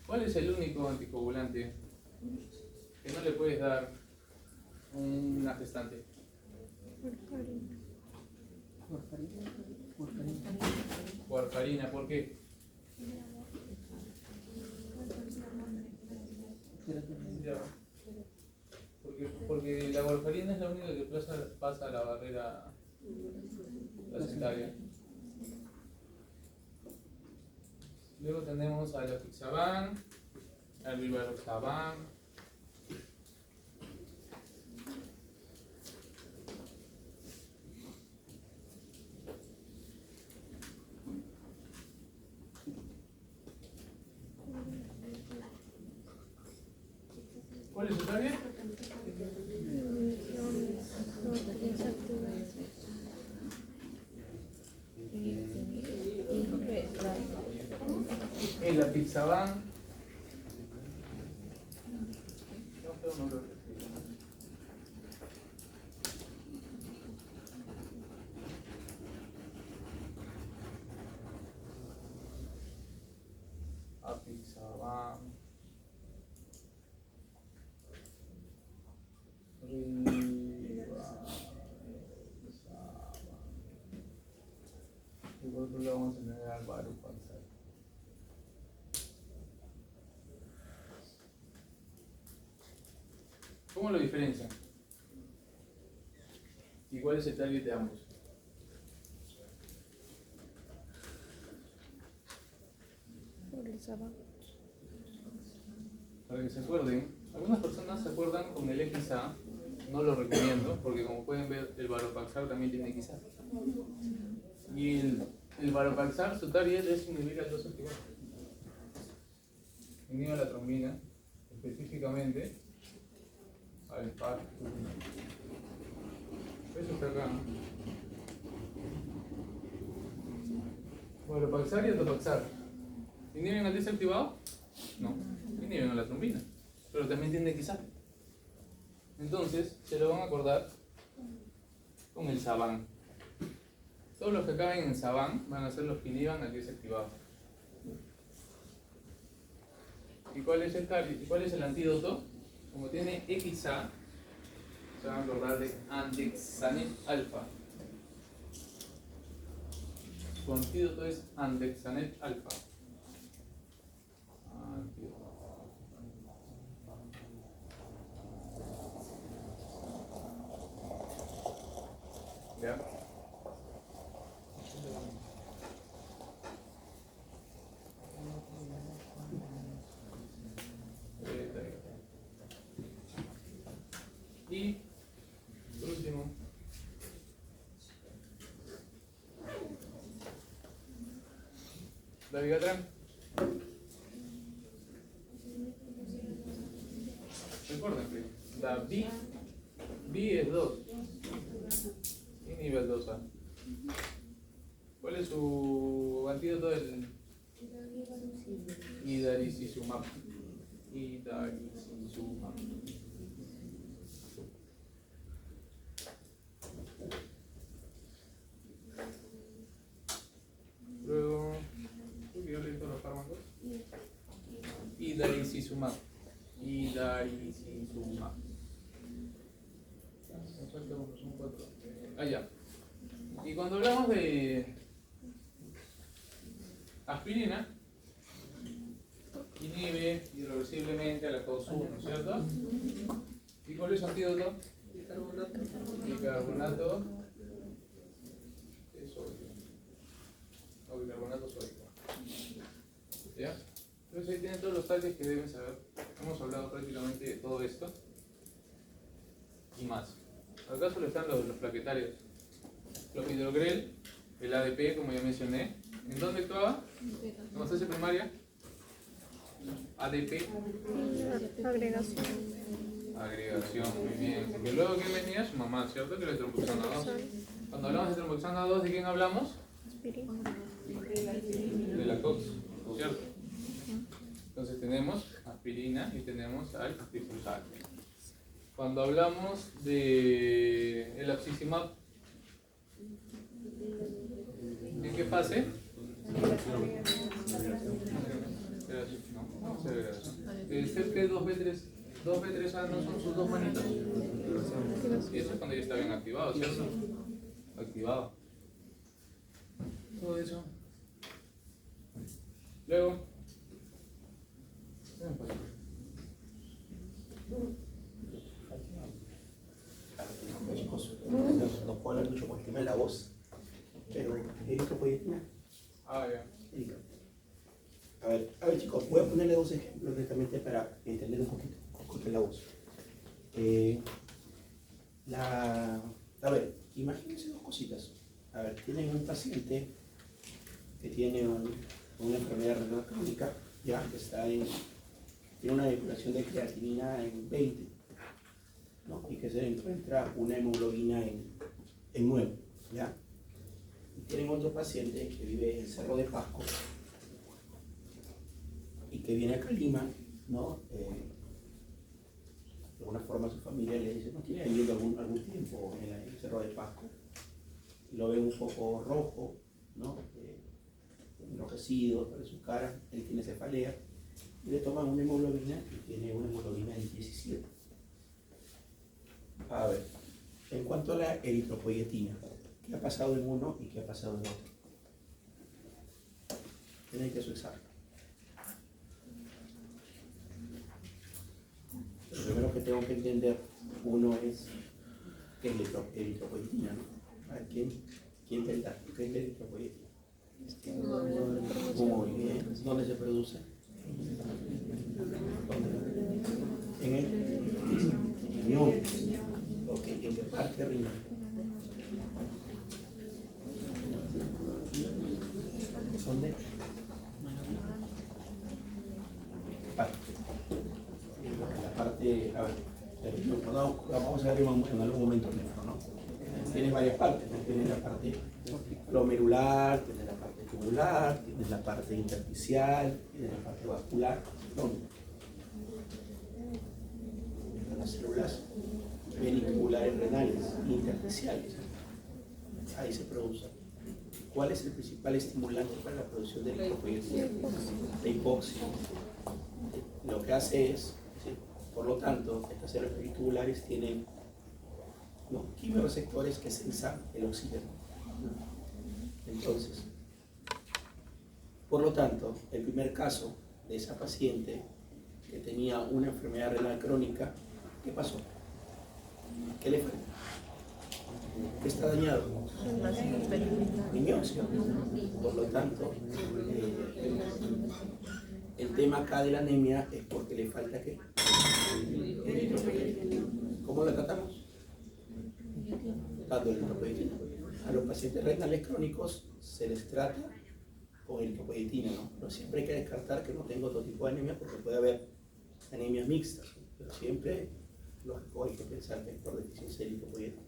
¿cuál es el único anticoagulante que no le puedes dar una gestante? Warfarina, ¿por qué? Ya. Porque la warfarina es la única que pasa la barrera placentaria. Luego tenemos al apixaban, al rivaroxaban. ¿Cuál es su target? El apixaban. Apixaban. Y por otro lado vamos a tener al varopaxar. ¿Cómo lo diferencian? ¿Y cuál es el target de ambos? Para que se acuerden, algunas personas se acuerdan con el XA, no lo recomiendo, porque como pueden ver, el varopaxar también tiene XA. Y el varopaxar, su target es inhibir al 2 activado. inhibe la trombina, específicamente al par. Eso está acá. Bueno, paxar y atopaxar. ¿Inhiben al desactivado? No, inhiben a la trombina. Pero también tiene que salir. Entonces, se lo van a acordar con el Saban. Todos los que acaben en Saban van a ser los que inhiban al desactivado. ¿Y cuál es el antídoto? Como tiene XA, se van a acordar de Andexanet alfa. Su antídoto es Andexanet alfa. ¿Ya? Y por último, la Vigatran. Recuerden que la B es 2. Inhibe el 2A. ¿Cuál es su antídoto del Idarucizumab? Idarucizumab. Luego, ¿yo leí todos los fármacos? Idarucizumab. Idarucizumab. Son 4. Ya. Y cuando hablamos de aspirina, inhibe irreversiblemente a la causa 1, ¿cierto? ¿Y cuál es su antídoto? Bicarbonato de sodio. O bicarbonato sódico. ¿Ya? Entonces ahí tienen todos los talles que deben saber. Hemos hablado prácticamente de todo esto y más. Acá solo están los plaquetarios. Los hidrogrel, el ADP, como ya mencioné. ¿En dónde actuaba? ¿En docencia primaria? ADP. Agregación. Agregación, muy bien. Porque luego, ¿quién venía? Su mamá, ¿cierto? Que era el tromboxana 2. Cuando hablamos de tromboxana 2, ¿de quién hablamos? Aspirina. De la COX, ¿cierto? Entonces tenemos aspirina y tenemos al difusal. Cuando hablamos de el abscisimab, ¿en qué fase? No, el CP 2B3A no son sus dos manitos. Y eso es cuando ya está bien activado, ¿cierto? Activado. Todo eso. Luego. Chicos, no puedo hablar mucho por el tema de la voz, pero eritropoyetina. Ya. A ver chicos, voy a ponerle dos ejemplos directamente para entender un poquito de la voz. A ver, imagínense dos cositas. A ver, tienen un paciente que tiene una enfermedad renal crónica, ya que tiene una depuración de creatinina en 20, ¿no? Y que se encuentra una hemoglobina en 9, ¿ya? Y tienen otro paciente que vive en Cerro de Pasco y que viene acá a Lima, ¿no? De alguna forma su familia le dice, no tiene viviendo algún tiempo en el Cerro de Pasco, y lo ven un poco rojo, ¿no? Enrojecido sobre su cara, él tiene cefalea, y le toman una hemoglobina y tiene una hemoglobina en 17. A ver, en cuanto a la eritropoyetina, ¿qué ha pasado en uno y qué ha pasado en otro? Tienen que expresarlo. Lo primero que tengo que entender, uno es qué es la eritropoyetina, ¿no? A ver, ¿quién tendrá? ¿Qué es la eritropoyetina? Muy bien. ¿Dónde se produce? En el riñón. Ok, ¿en qué parte del riñón? ¿Dónde? Tienes varias partes, ¿no? Tienes la parte glomerular, tienes la parte tubular, tienes la parte intersticial, tienes la parte vascular, ¿no? Las células veniculares renales, intersticiales, ahí se produce. ¿Cuál es el principal estimulante para la producción de eritropoyetina? La hipoxia. Lo que hace es, por lo tanto, estas células veniculares tienen quimioreceptores que sensan el oxígeno. Entonces, por lo tanto, el primer caso de esa paciente que tenía una enfermedad renal crónica, ¿qué pasó? ¿Qué le falta? ¿Qué está dañado? Riñón, ¿sí? Por lo tanto, el tema acá de la anemia es porque le falta ¿qué? ¿Cómo la tratamos? Dando eritropoyetina. A los pacientes renales crónicos se les trata con eritropoyetina, ¿no? Pero siempre hay que descartar que no tenga otro tipo de anemia porque puede haber anemias mixtas, pero siempre lógico hay que pensar que es por deficiencia de eritropoyetina.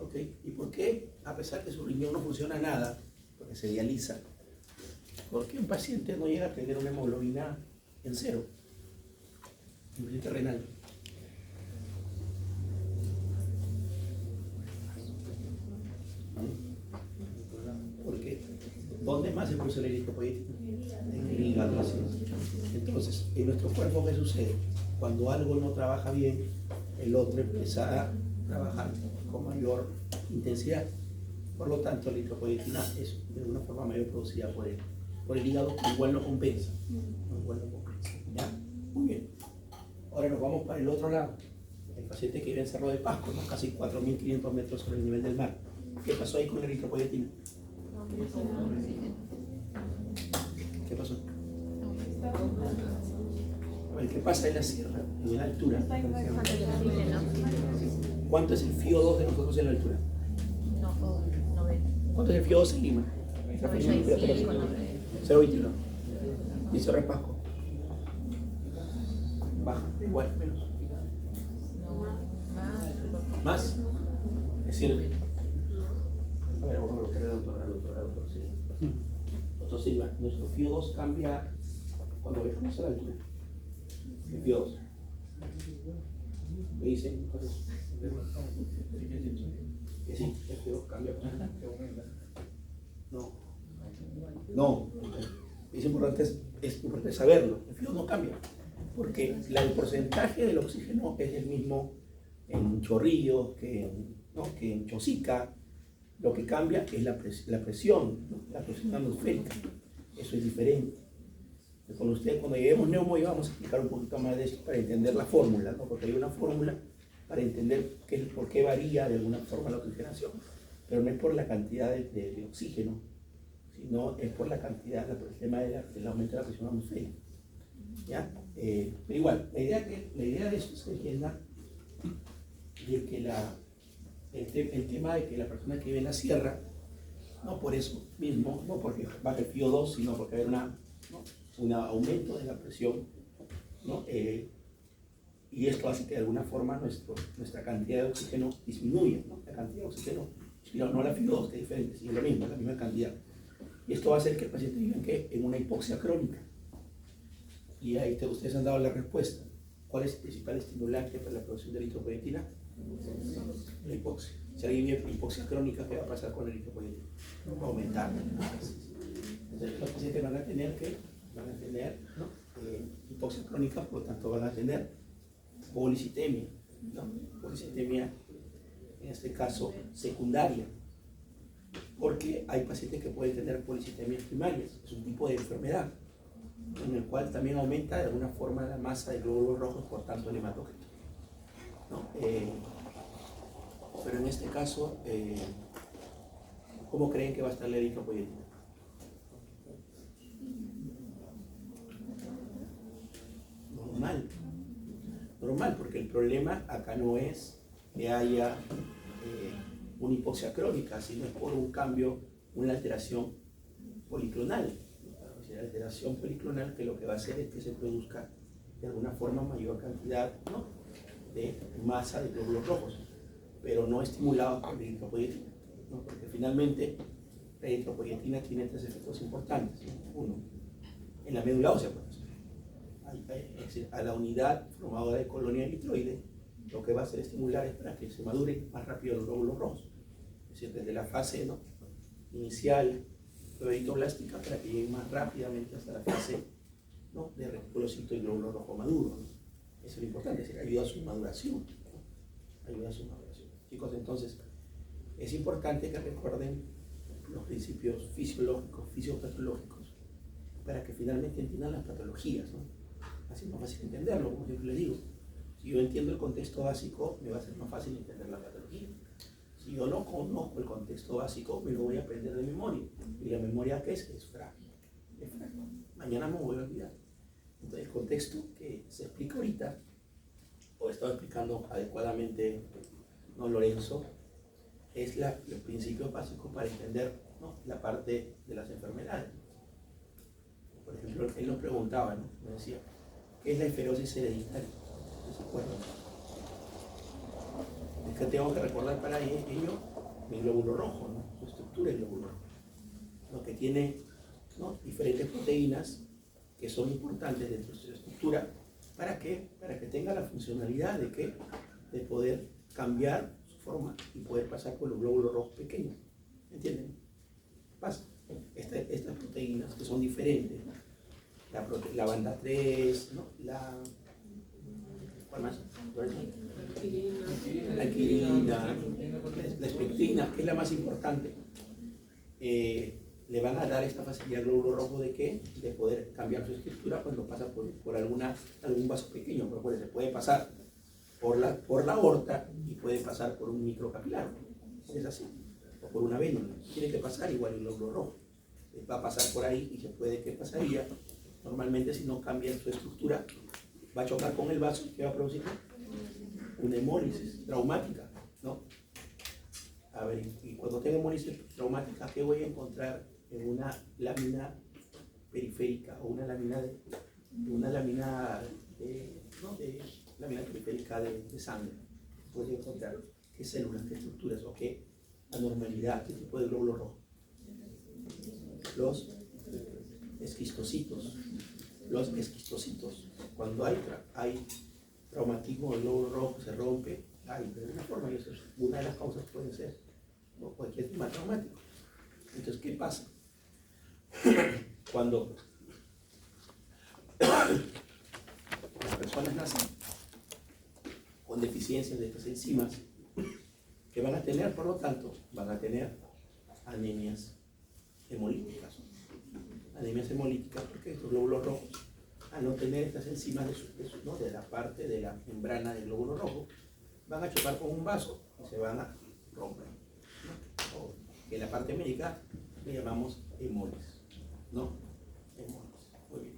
¿Ok? ¿Y por qué? A pesar que su riñón no funciona nada, porque se dializa, ¿por qué un paciente no llega a tener una hemoglobina en cero? Un paciente renal. Porque ¿dónde más se produce la eritropoyetina? En el hígado. Así es. Entonces, en nuestro cuerpo, ¿qué sucede? Cuando algo no trabaja bien, el otro empieza a trabajar con mayor intensidad. Por lo tanto, la eritropoyetina es de una forma mayor producida por el hígado, que igual no compensa. ¿Ya? Muy bien. Ahora nos vamos para el otro lado. El paciente que vive en Cerro de Pasco, ¿no? Casi 4.500 metros sobre el nivel del mar. ¿Qué pasó ahí con la eritropoyetina? ¿Qué pasó? A ver, ¿qué pasa en la sierra, en la altura? ¿Cuánto es el FIO2 de nosotros en la altura? ¿Cuánto es el FIO2 en Lima? 0,21. ¿Y Cerro de Pasco? Baja, igual, menos. ¿Más? Es decir, a ver, vamos a buscar al doctor Silva. Doctor Silva, nuestro FIO2 cambia cuando viajamos a la altura. El FIO2. ¿Me dicen? Que sí, el FIO2 cambia. No. Es importante saberlo. El FIO2 no cambia. Porque el porcentaje del oxígeno es el mismo en Chorrillos que en Chosica. Lo que cambia es la presión, ¿no? La presión atmosférica. Eso es diferente. Con ustedes, cuando lleguemos neumo, vamos a explicar un poquito más de eso para entender la fórmula, ¿no? Porque hay una fórmula para entender por qué varía de alguna forma la oxigenación. Pero no es por la cantidad de oxígeno, sino es por la cantidad, por el tema del aumento de la presión atmosférica. ¿Ya? Pero igual, la idea de esto es que entienda de que el tema de que la persona que vive en la sierra, no por eso mismo, no porque baja el FIO2, sino porque hay un aumento de la presión, ¿no? Y esto hace que de alguna forma nuestra cantidad de oxígeno disminuya, ¿no? La cantidad de oxígeno, no la FIO2, que es diferente, sino lo mismo, la misma cantidad. Y esto va a hacer que el paciente viva en una hipoxia crónica. Y ahí ustedes han dado la respuesta. ¿Cuál es el principal estimulante para la producción de eritropoyetina? La hipoxia. Si alguien vive hipoxia crónica, ¿qué va a pasar con la eritropoyetina? Va a aumentar. Entonces los pacientes van a tener hipoxia crónica, por lo tanto van a tener policitemia, ¿no? Policitemia, en este caso, secundaria. Porque hay pacientes que pueden tener policitemias primarias. Es un tipo de enfermedad en el cual también aumenta de alguna forma la masa de glóbulos rojos, por tanto el hematócrito, ¿no? Pero en este caso, ¿cómo creen que va a estar la eritropoyetina? Normal, porque el problema acá no es que haya una hipoxia crónica, sino es por un cambio, una alteración policlonal. La alteración policlonal que lo que va a hacer es que se produzca de alguna forma mayor cantidad, ¿no?, de masa de glóbulos rojos. pero no estimulados por la eritropoyetina, ¿no? Porque finalmente la eritropoyetina tiene 3 efectos importantes. Uno, en la médula ósea, pues, es decir, a la unidad formadora de colonia eritroide, lo que va a hacer estimular es para que se maduren más rápido los glóbulos rojos. Es decir, desde la fase, ¿no?, inicial eritroblástica, para que lleguen más rápidamente hasta la fase, ¿no?, de reticulocito y glóbulo rojo maduro, ¿no? Eso es lo importante, es decir, ayuda a su maduración, ¿no? Ayuda a su maduración. Chicos, entonces, es importante que recuerden los principios fisiológicos, fisiopatológicos, para que finalmente entiendan las patologías, ¿no? Así es más fácil entenderlo, como siempre les digo. Si yo entiendo el contexto básico, me va a ser más fácil entender la patología. Si yo no conozco el contexto básico, me lo voy a aprender de memoria. ¿Y la memoria qué es? Es frágil. Es frágil. Mañana me voy a olvidar. Entonces, el contexto que se explica ahorita, o he estado explicando adecuadamente, ¿no?, Lorenzo, es los principios básicos para entender, ¿no?, la parte de las enfermedades. Por ejemplo, él nos preguntaba, ¿no?, me decía, ¿qué es la esclerosis hereditaria? ¿No se acuerdan? Es que tengo que recordar para ello mi glóbulo rojo, ¿no?, su estructura del glóbulo rojo, lo que tiene, ¿no?, diferentes proteínas que son importantes dentro de su estructura. ¿Para qué? Para que tenga la funcionalidad de ¿qué? De poder cambiar su forma y poder pasar por los glóbulos rojos pequeños. ¿Entienden? Pasa. Estas proteínas que son diferentes, ¿no?, la banda 3, ¿no?, ¿cuál más? La alquilina, la espectrina, que es la más importante, le van a dar esta facilidad al glóbulo rojo de ¿qué? De poder cambiar su estructura cuando pasa por algún vaso pequeño, pero se puede pasar por la aorta y puede pasar por un microcapilar, es así, o por una vena, tiene que pasar igual el glóbulo rojo, va a pasar por ahí y se puede, ¿qué pasaría? Normalmente si no cambia su estructura, va a chocar con el vaso, ¿qué va a producir? Una hemólisis traumática, ¿no? A ver, y cuando tenga hemólisis traumática, ¿qué voy a encontrar en una lámina periférica o una lámina lámina periférica de sangre? Voy a encontrar qué células, qué estructuras o qué anormalidad, qué tipo de glóbulo rojo. Los esquistocitos. Los esquistocitos. Cuando hay traumatismo del glóbulo rojo, se rompe, de alguna forma, y eso es una de las causas, puede ser, ¿no?, cualquier tema traumático. Entonces, ¿qué pasa? Cuando las personas nacen con deficiencias de estas enzimas, que van a tener, por lo tanto, van a tener anemias hemolíticas. Anemias hemolíticas porque estos glóbulos rojos, al no tener estas enzimas de la parte de la membrana del glóbulo rojo, van a chocar con un vaso y se van a romper, ¿no? O en la parte médica le llamamos hemólisis, ¿no? Hemólisis. Muy bien.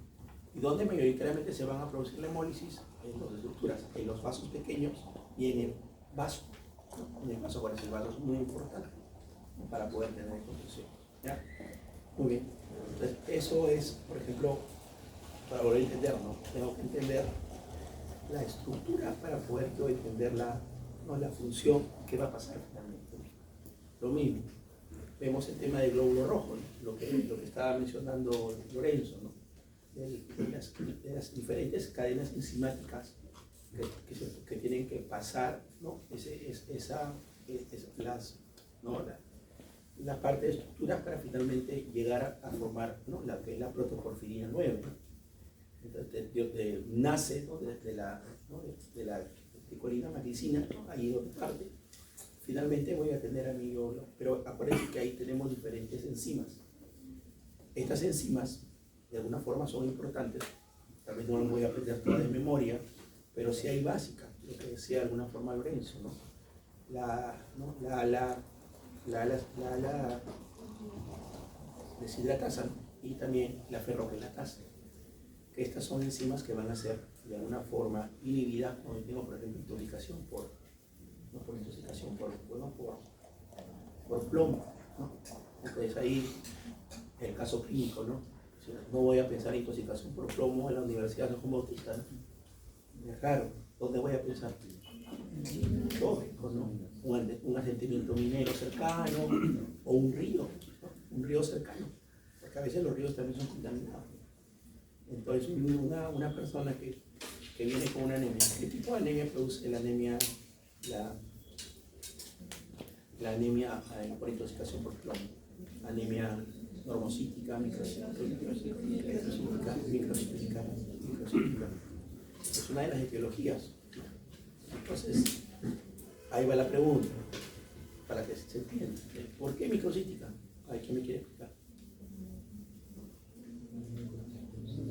¿Y dónde mayoritariamente se van a producir la hemólisis? En las estructuras, en los vasos pequeños y en el vaso, ¿no? En el vaso, por eso el vaso es muy importante, ¿no?, para poder tener construcción. ¿Ya? Muy bien. Entonces, eso es, por ejemplo, para poder entender, ¿no?, tengo que entender la estructura para poder yo entender la función que va a pasar finalmente. Lo mismo, vemos el tema del glóbulo rojo, ¿no?, lo que estaba mencionando Lorenzo, ¿no?, de las diferentes cadenas enzimáticas que tienen que pasar, ¿no?, la parte de estructuras para finalmente llegar a formar, ¿no?, la que es la protoporfirina 9, ¿no? Entonces, nace, ¿no?, de la reticulina magnesina, ¿no?, ahí donde parte. Finalmente voy a tener a mi glóbulo, pero acuérdense que ahí tenemos diferentes enzimas. Estas enzimas, de alguna forma, son importantes. Tal vez no las voy a aprender todas de memoria, pero sí hay básicas, lo que decía de alguna forma Lorenzo, ¿no? La deshidratasa, ¿no?, y también la ferroquelatasa. Que estas son enzimas que van a ser de alguna forma inhibidas cuando tengo, por ejemplo, intoxicación por plomo, ¿no? Entonces ahí el caso clínico, ¿no? No voy a pensar en intoxicación por plomo en la Universidad de San Juan Bautista, ¿no? Es raro. ¿Dónde voy a pensar? lógico, ¿no? Un asentamiento minero cercano o un río, ¿no? Un río cercano, porque a veces los ríos también son contaminados. Entonces, una persona que viene con una anemia, ¿qué tipo de anemia produce la anemia, la anemia por intoxicación por plomo? Anemia normocítica, microcítica. Es una de las etiologías. Entonces, ahí va la pregunta, para que se entienda. ¿Por qué microcítica? Ay, ¿quién me quiere explicar?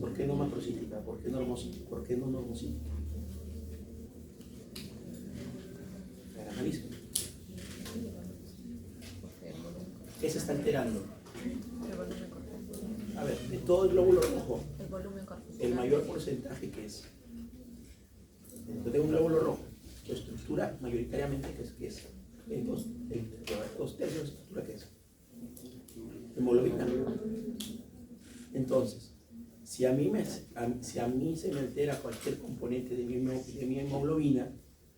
¿Por qué no macrocítica? ¿Por qué normocítica? ¿Por qué no normocítica? Analicen. ¿Qué se está alterando? El volumen corporal. A ver, de todo el glóbulo rojo, El volumen corporal. el mayor porcentaje que es. Yo tengo un glóbulo rojo, su estructura mayoritariamente que es en dos tercios de su estructura que es hemoglobina. Entonces, si a mí se me altera cualquier componente de mi hemoglobina,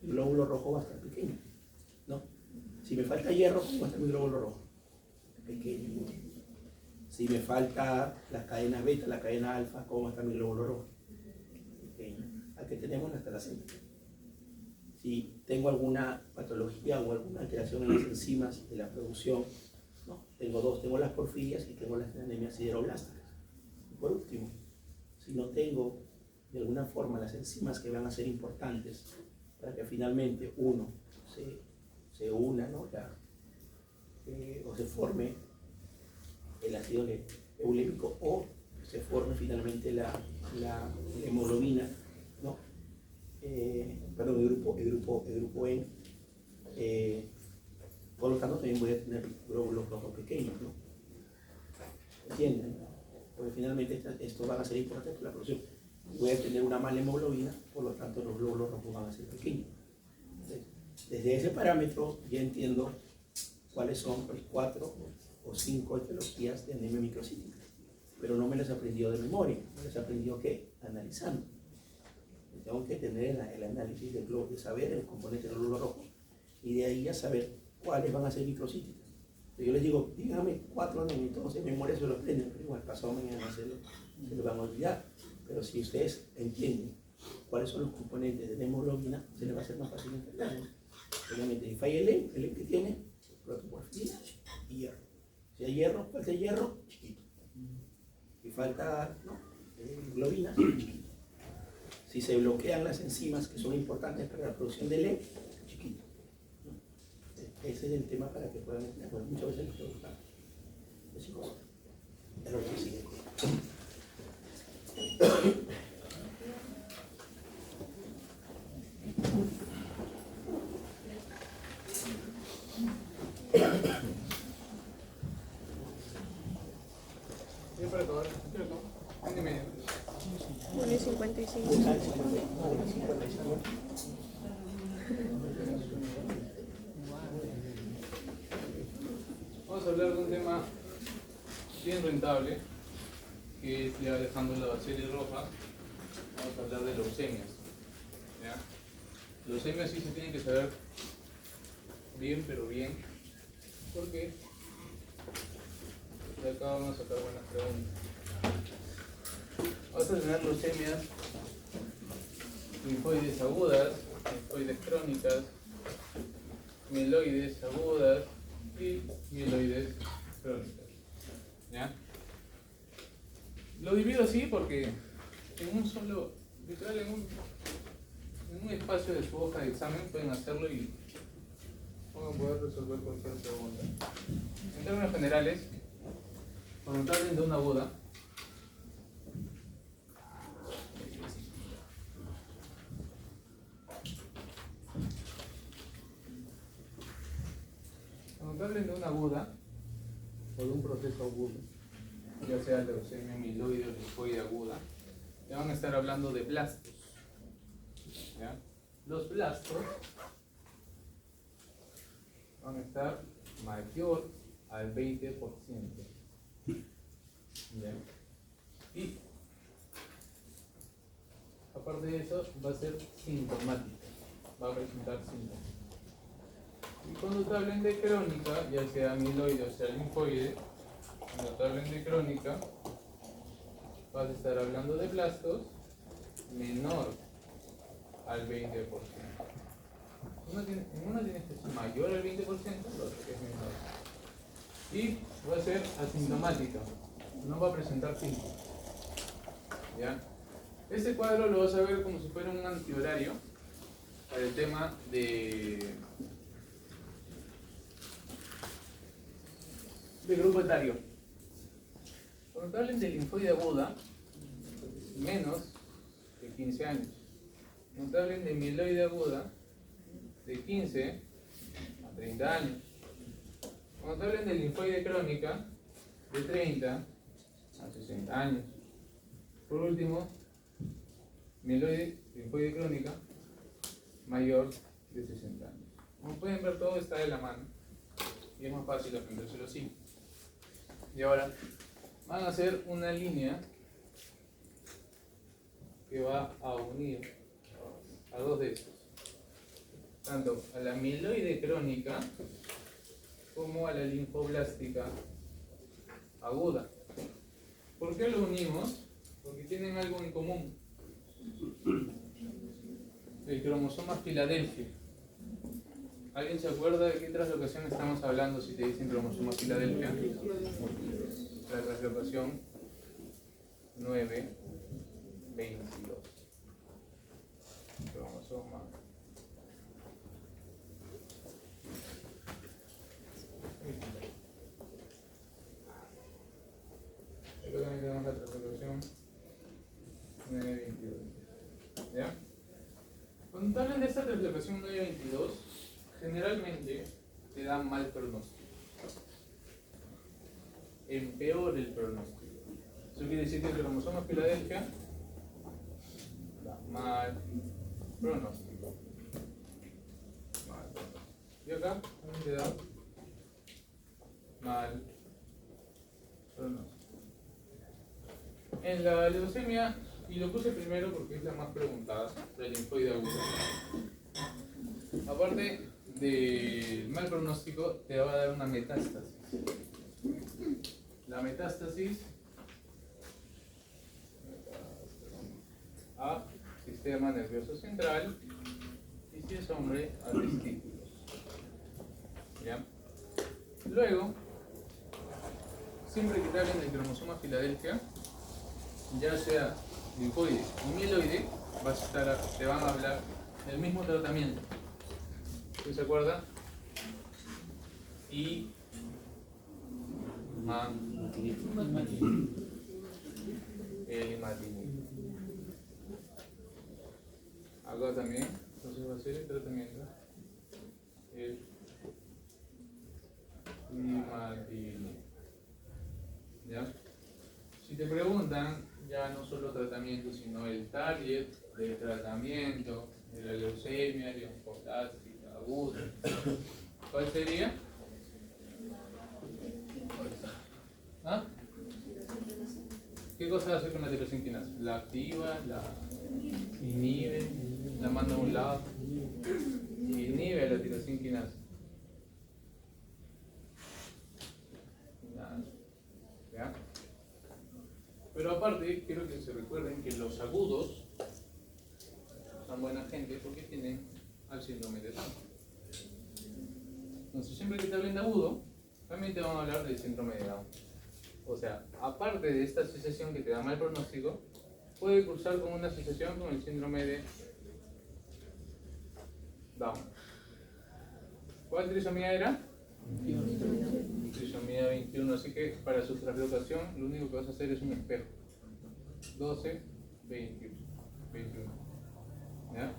el glóbulo rojo va a estar pequeño, ¿no? Si me falta hierro, ¿cómo va a estar mi glóbulo rojo? Pequeño. Si me falta las cadenas beta, la cadena alfa, ¿cómo va a estar mi glóbulo rojo? Pequeño. Aquí tenemos la talacemia. Si tengo alguna patología o alguna alteración en las enzimas de la producción, ¿no? Tengo dos, tengo las porfirias y tengo las anemias sideroblásticas. Y por último, si no tengo de alguna forma las enzimas que van a ser importantes para que finalmente uno se una, ¿no? O se forme el ácido eulémico o se forme finalmente la hemoglobina, ¿no? Perdón, el grupo N. Por lo tanto, también voy a tener glóbulos rojos pequeños, ¿no? ¿Entienden? Porque finalmente esto va a ser importante para la producción. Voy a tener una mala hemoglobina, por lo tanto los glóbulos rojos van a ser pequeños. Entonces, desde ese parámetro ya entiendo cuáles son los 4 o 5 etiologías de anemia microcítica, pero no me las aprendió de memoria, me las aprendió ¿qué? Analizando. Tengo que tener el análisis del glóbulo, de saber el componente del glóbulo rojo y de ahí a saber cuáles van a ser microcíticas. Yo les digo, dígame 4 anemias, todos en memoria se lo aprenden, pero igual pasado mañana se lo van a olvidar. Pero si ustedes entienden cuáles son los componentes de la hemoglobina, se les va a hacer más fácil entenderlo. Obviamente, si falla el E que tiene, protoporfirina y hierro. Si hay hierro, falta hierro, chiquito. Si falta globina, chiquito. Si se bloquean las enzimas que son importantes para la producción de E, chiquito. Ese es el tema para que puedan entender. Bueno, muchas veces les preguntan. Es lo que sigue. Bien para acabar. 1:55. Vamos a hablar de un tema bien rentable, que es ya dejando la serie roja. Vamos a hablar de leucemias. ¿Ya? Leucemias sí se tienen que saber bien, pero bien, porque de acá vamos a sacar buenas preguntas. Vamos a tener leucemias linfoides agudas, linfoides crónicas, mieloides agudas y mieloides crónicas. ¿Ya? Lo divido así porque en un solo, literal, en un espacio de su hoja de examen pueden hacerlo y van a poder resolver cualquier pregunta. En términos generales, cuando hablen de una aguda, o de un proceso agudo, ya sea leucemia mieloide o linfoide aguda, ya van a estar hablando de blastos. ¿Ya? Los blastos van a estar mayor al 20%. ¿Ya? Y aparte de eso, va a ser sintomático, va a presentar síntomas. Y cuando te hablen de crónica, ya sea amiloide o sea linfoide, cuando te hablen de crónica, vas a estar hablando de blastos menor al 20%. Uno tiene que ser mayor al 20%, lo otro que es menor. Y va a ser asintomática, no va a presentar síntomas. ¿Ya? Este cuadro lo vas a ver como si fuera un antihorario para el tema de grupo etario. Cuando te hablen de linfoide aguda, menos de 15 años. Cuando te hablen de mieloide aguda, de 15 a 30 años. Cuando te hablen de linfoide crónica, de 30 a 60 años. Por último, mieloide, linfoide crónica, mayor de 60 años. Como pueden ver, todo está de la mano y es más fácil aprendérselo así. Y ahora van a hacer una línea que va a unir a dos de estos, tanto a la mieloide crónica como a la linfoblástica aguda. ¿Por qué lo unimos? Porque tienen algo en común. El cromosoma Filadelfia. ¿Alguien se acuerda de qué translocación estamos hablando si te dicen cromosoma Filadelfia? La translocación 922. Cromosoma. Acá también tenemos la translocación 922. ¿Ya? Cuando te hablan de esta translocación 922, generalmente te dan mal pronóstico. Empeora el pronóstico. Eso quiere decir que el cromosoma Filadelfia da mal pronóstico. Mal pronóstico. Y acá también te da mal pronóstico. En la leucemia, y lo puse primero porque es la más preguntada, la linfoide aguda. Aparte del mal pronóstico, te va a dar una metástasis. La metástasis a sistema nervioso central y si es hombre a testículos. ¿Ya? Luego, siempre que te hablen del cromosoma Filadelfia, ya sea linfoide o mieloide, te van a hablar del mismo tratamiento. ¿Se acuerdan? Y el imatinib. Acá también, entonces va a ser el tratamiento. El imatinib. ¿Ya? Si te preguntan, ya no solo tratamiento, sino el target del tratamiento de la leucemia, linfoblástica aguda, ¿cuál sería? ¿Ah? ¿Qué cosa hace con la tirosina quinasa? ¿La activa? ¿La inhibe? ¿La manda a un lado? Inhibe la tirosina quinasa. ¿Ya? Pero aparte, quiero que se recuerden que los agudos son buena gente porque tienen al síndrome de Down. Entonces, siempre que te hablen de agudo, también te van a hablar del síndrome de Down. O sea, aparte de esta asociación que te da mal pronóstico, puede cursar con una asociación con el síndrome de Down. ¿Cuál trisomía era? Trisomía 21, así que para su translocación lo único que vas a hacer es un espejo. 12, 21. ¿Ya?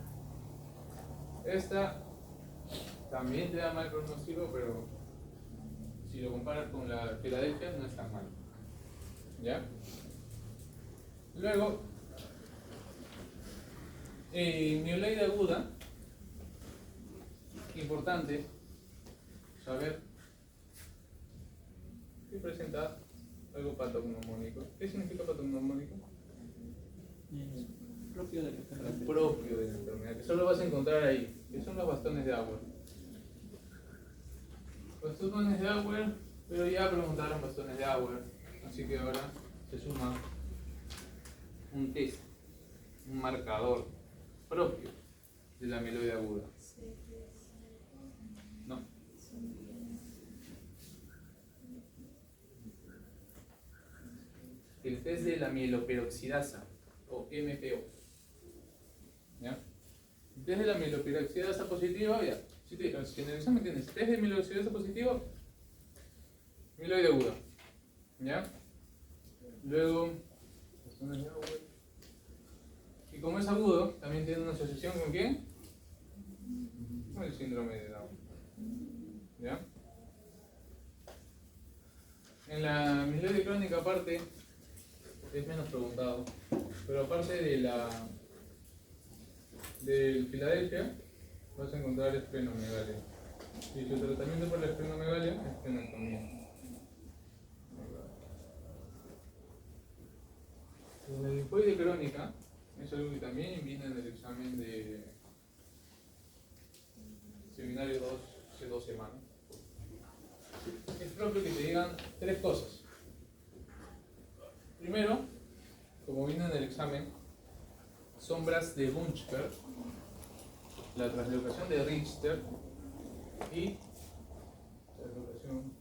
Esta también te da mal pronóstico, pero si lo comparas con la Filadelfia no es tan mal. ¿Ya? Luego, mieloide aguda, importante saber que presenta algo patognomónico. ¿Qué significa patognomónico? Propio de la enfermedad. Propio de la enfermedad, que solo vas a encontrar ahí, que son los bastones de agua. bastones de Auer, pero ya preguntaron bastones de Auer, así que ahora se suma un test, un marcador propio de la amiloide aguda. No. El test de la mieloperoxidasa o MPO. ¿Ya? El test de la mieloperoxidasa positiva, ya. Si en el examen tienes test de mieloperoxidasa positivo, amiloide aguda. ¿Ya? Luego, y como es agudo, también tiene una asociación con ¿qué? Con el síndrome de Down. ¿Ya? En la amiloide crónica aparte, es menos preguntado, pero aparte de del Filadelfia, vas a encontrar esplenomegalia. Y su tratamiento por la esplenomegalia es esplenectomía. En la linfoide crónica, es algo que también viene en el examen de seminario 2 hace 2 semanas. Es propio que te digan 3 cosas. Primero, como viene en el examen, sombras de Bunchberg, la translocación de Richter y translocación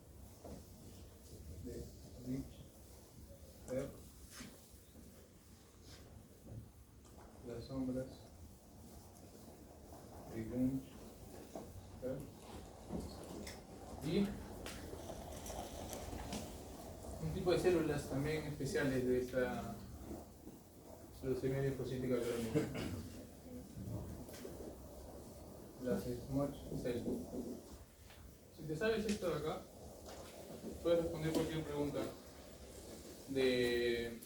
de Richter, las sombras de Bunchberg y un tipo de células también especiales de esta leucemia linfocítica crónica, las Smudge cells. Si te sabes esto de acá, puedes responder cualquier pregunta de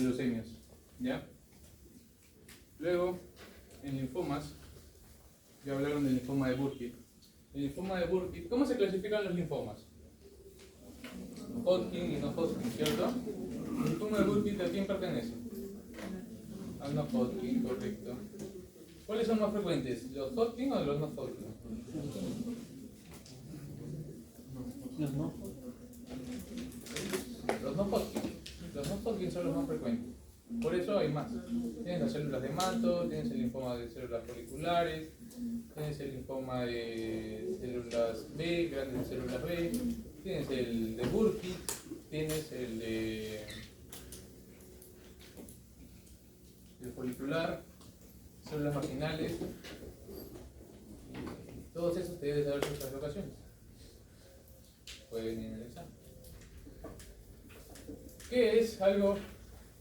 leucemias, ¿ya? Luego, en linfomas, ya hablaron del linfoma de Burkitt. El linfoma de Burkitt, ¿cómo se clasifican los linfomas? Hodgkin y no Hodgkin, ¿cierto? ¿El linfoma de Burkitt a quién pertenece? Al no Hodgkin, correcto. ¿Cuáles son más frecuentes? ¿Los Hodgkin o los no Hodgkin? Los no. Los no Hodgkin. Los no Hodgkin son los más frecuentes. Por eso hay más. Tienes las células de manto, tienes el linfoma de células foliculares, tienes el linfoma de células B, grandes células B, tienes el de Burkitt, tienes el folicular, células marginales. Todos esos te debes saber sus translocaciones. Puede venir en el examen. ¿Qué es algo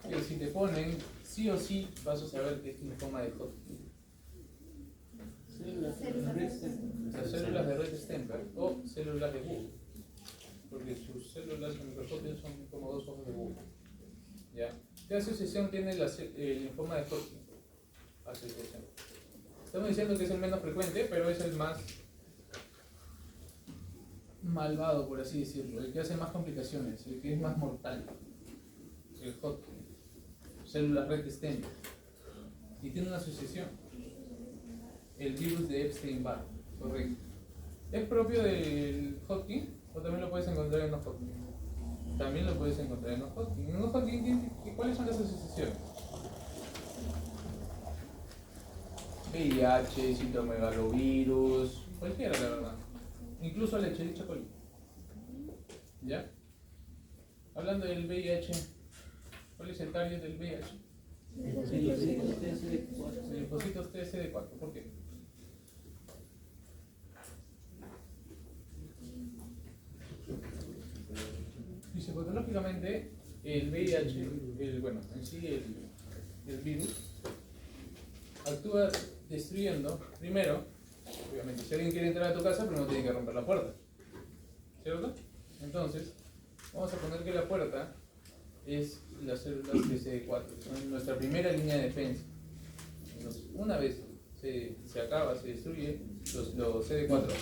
que si te ponen sí o sí vas a saber que es linfoma de Hodgkin? Las células de Rett-Steinberg o células de búho, porque sus células en microscopio son como 2 ojos de búho. ¿Ya? ¿Qué asociación tiene el linfoma de Hodgkin? Asociación. Estamos diciendo que es el menos frecuente, pero es el más malvado, por así decirlo, el que hace más complicaciones, el que es más mortal. El Hodgkin, células Rett-Steinberg, y tiene una asociación, el virus de Epstein-Barr, correcto. ¿Es propio del Hodgkin o también lo puedes encontrar en no Hodgkin? También lo puedes encontrar en no Hodgkin. En no Hodgkin, ¿cuáles son las asociaciones? VIH, citomegalovirus, cualquiera, la verdad. Incluso la Escherichia coli. ¿Ya? Hablando del VIH, ¿cuál es el target del VIH? Linfocitos TSD4. ¿Por qué? Fisiopatológicamente, el VIH, en sí el virus, actúa destruyendo, primero, obviamente, si alguien quiere entrar a tu casa, primero tiene que romper la puerta, ¿cierto? Entonces, vamos a poner que la puerta es las células TCD4, son nuestra primera línea de defensa. Entonces, una vez se acaba, se destruye, los CD4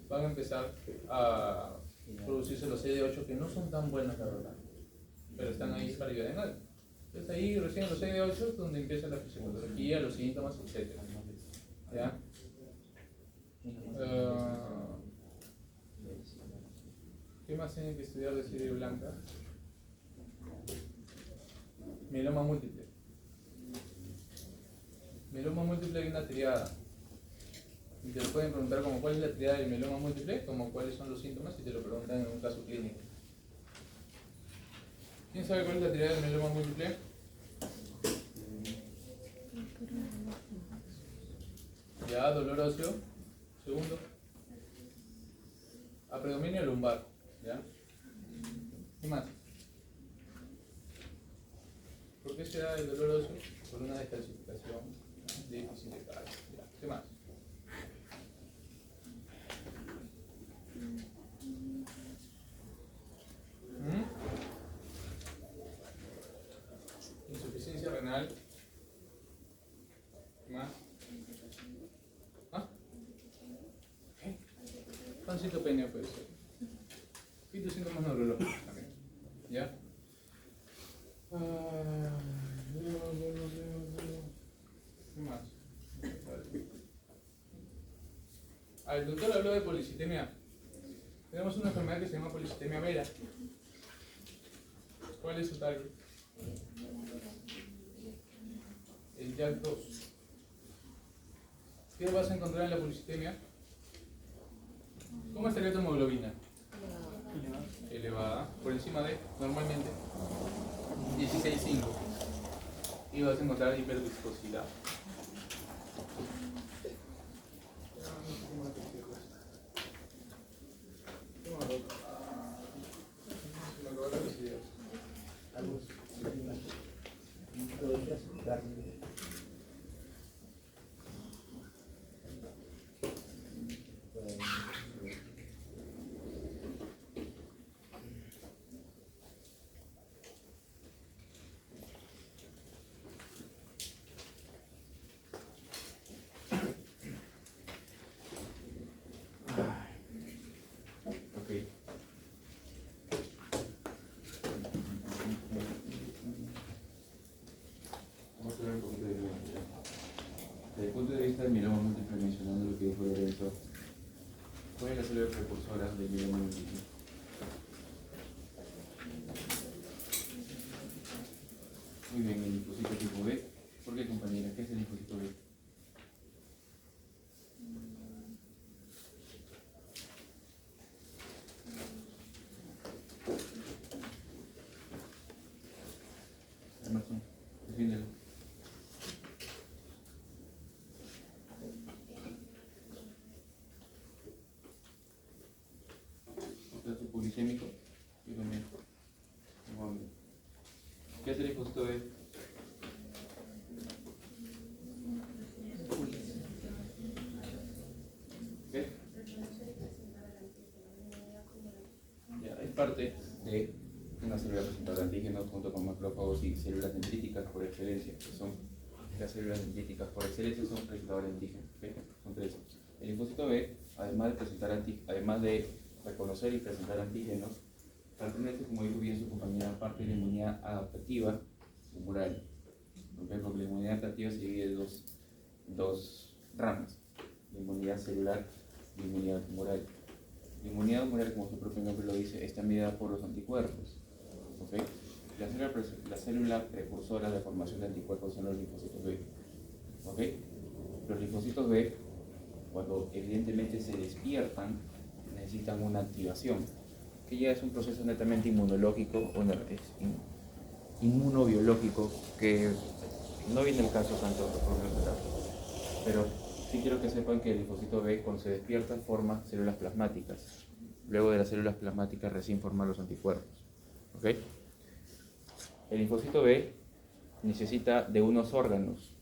van a empezar a producirse los CD8, que no son tan buenos, la verdad, pero están ahí para ayudar en algo. Entonces ahí recién los CD8 es donde empieza la fisiopatología, los síntomas, etc. más tienen que estudiar de serie blanca? Mieloma múltiple. Mieloma múltiple hay una triada. Y te lo pueden preguntar como cuál es la triada del mieloma múltiple, como cuáles son los síntomas, y te lo preguntan en un caso clínico. ¿Quién sabe cuál es la triada del mieloma múltiple? Ya, dolor óseo. Segundo. A predominio lumbar. ¿Ya? ¿Qué más? ¿Por qué se da el dolor óseo? Por una descalcificación, déficit de calcio. ¿Ya? ¿Qué más? Insuficiencia renal. ¿Qué más? ¿Ah? ¿Qué? Pancitopenia puede ser. Y tus síntomas neurológicos también. ¿Ya? ¿Qué más? El doctor habló de policitemia. Tenemos una enfermedad que se llama policitemia vera. ¿Cuál es su target? El JAK2. ¿Qué vas a encontrar en la policitemia? ¿Cómo estaría tu hemoglobina? Elevada, por encima de, normalmente, 16,5. Y vas a encontrar hiperviscosidad. Desde el punto de vista del mieloma múltiple, mencionando lo que dijo Lorenzo, ¿cuál es la célula precursora del mieloma múltiple? Muy bien, el linfocito tipo B. ¿Por qué, compañera? ¿Qué es el linfocito B? Emerson, defiéndelo. Trato policémico y también. ¿Qué es el linfocito B? ¿Qué? Ya, es parte de una célula receptora de antígenos junto con macrófagos y células dendríticas por excelencia, que son las células dendríticas por excelencia, son receptores de antígenos. ¿Okay? Son tres. El linfocito B, además de reconocer y presentar antígenos, pertenece, como dijo bien su compañera, parte de la inmunidad adaptativa humoral. ¿Okay? Porque la inmunidad adaptativa se divide en dos ramas: la inmunidad celular y la inmunidad humoral. La inmunidad humoral, como su propio nombre lo dice, está medida por los anticuerpos. ¿Okay? La célula precursora de formación de anticuerpos son los linfocitos B. ¿Okay? Los linfocitos B, cuando evidentemente se despiertan, necesitan una activación, que ya es un proceso netamente inmunológico o inmunobiológico, que no viene el caso tanto de la, pero sí quiero que sepan que el linfocito B, cuando se despierta, forma células plasmáticas. Luego de las células plasmáticas recién forman los anticuerpos. ¿Okay? El linfocito B necesita de unos órganos,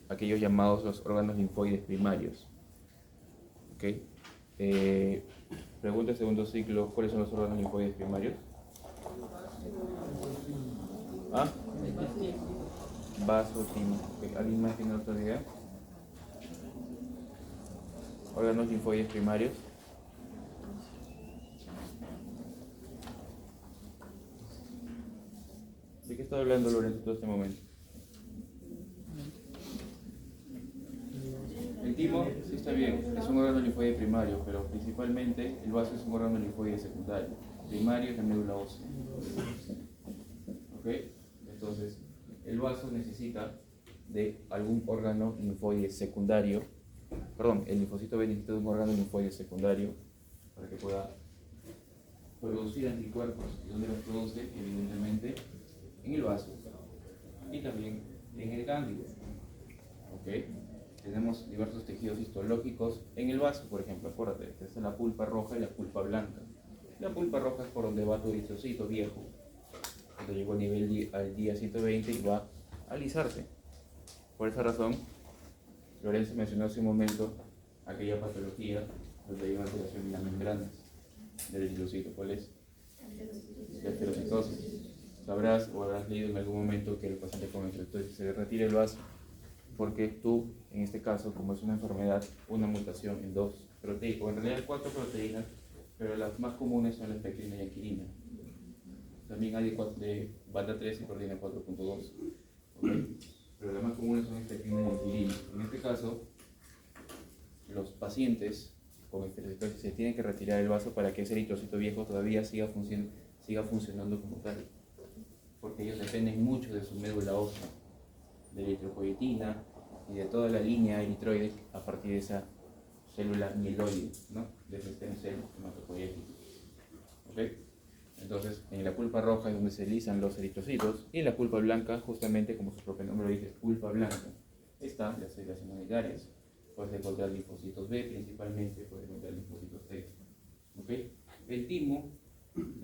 aquellos llamados los órganos linfoides primarios. ¿Okay? Pregunta segundo ciclo, ¿cuáles son los órganos linfoides primarios? ¿Ah? Vasos, ¿alguien más tiene otra idea? Órganos linfoides primarios. ¿De qué está hablando Lorenzo todo este momento? ¿El timo, sí está bien, es un órgano linfoide primario, pero principalmente el vaso es un órgano linfoide secundario. Primario es la médula ósea. ¿Ok? Entonces, el vaso necesita de algún órgano linfoide secundario. Perdón, el linfocito B necesita de un órgano linfoide secundario para que pueda producir anticuerpos. ¿Y dónde los produce? Evidentemente en el vaso y también en el ganglio. ¿Ok? Tenemos diversos tejidos histológicos en el vaso, por ejemplo, acuérdate, esta es la pulpa roja y la pulpa blanca. La pulpa roja es por donde va tu eritrocito viejo, cuando llegó al día 120 y va a alisarse. Por esa razón, Lorenzo mencionó hace un momento aquella patología donde hay una alteración en las membranas del eritrocito. ¿Cuál es? La esterocitosis. Sabrás o habrás leído en algún momento que el paciente con esterocitosis se le retira el vaso porque tú, en este caso, como es una enfermedad, una mutación en 2 proteínas, o en realidad 4 proteínas, pero las más comunes son la espectrina y anquilina. También hay de banda 3 y proteína 4.2. ¿Okay? Pero las más comunes son espectrina y anquilina. En este caso, los pacientes con esterocitosis se tienen que retirar el vaso para que ese eritrocito viejo todavía siga funcionando como tal. Porque ellos dependen mucho de su médula ósea, de la eritropoyetina y de toda la línea eritroide a partir de esa célula mieloide, ¿no? De ese stem cell hematopoyético. ¿Ok? Entonces, en la pulpa roja es donde se lisan los eritrocitos y en la pulpa blanca, justamente como su propio nombre lo dice, pulpa blanca, están las células inmunitarias. Puedes encontrar linfocitos B principalmente, puedes encontrar linfocitos T. ¿Ok? El timo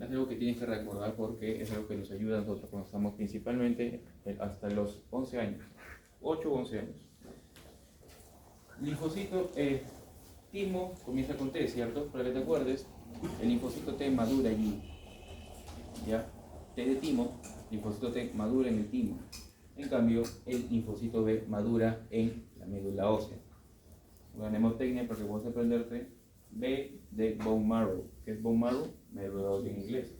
es algo que tienes que recordar porque es algo que nos ayuda a nosotros cuando estamos principalmente hasta los 11 años, 8 o 11 años. Linfocito timo comienza con T, ¿cierto? Para que te acuerdes, el linfocito T madura allí. ¿Ya? T de timo, linfocito T madura en el timo. En cambio, el linfocito B madura en la médula ósea. Una mnemotecnia para que puedas aprenderte. B de bone marrow. ¿Qué es bone marrow? Médula ósea en inglés.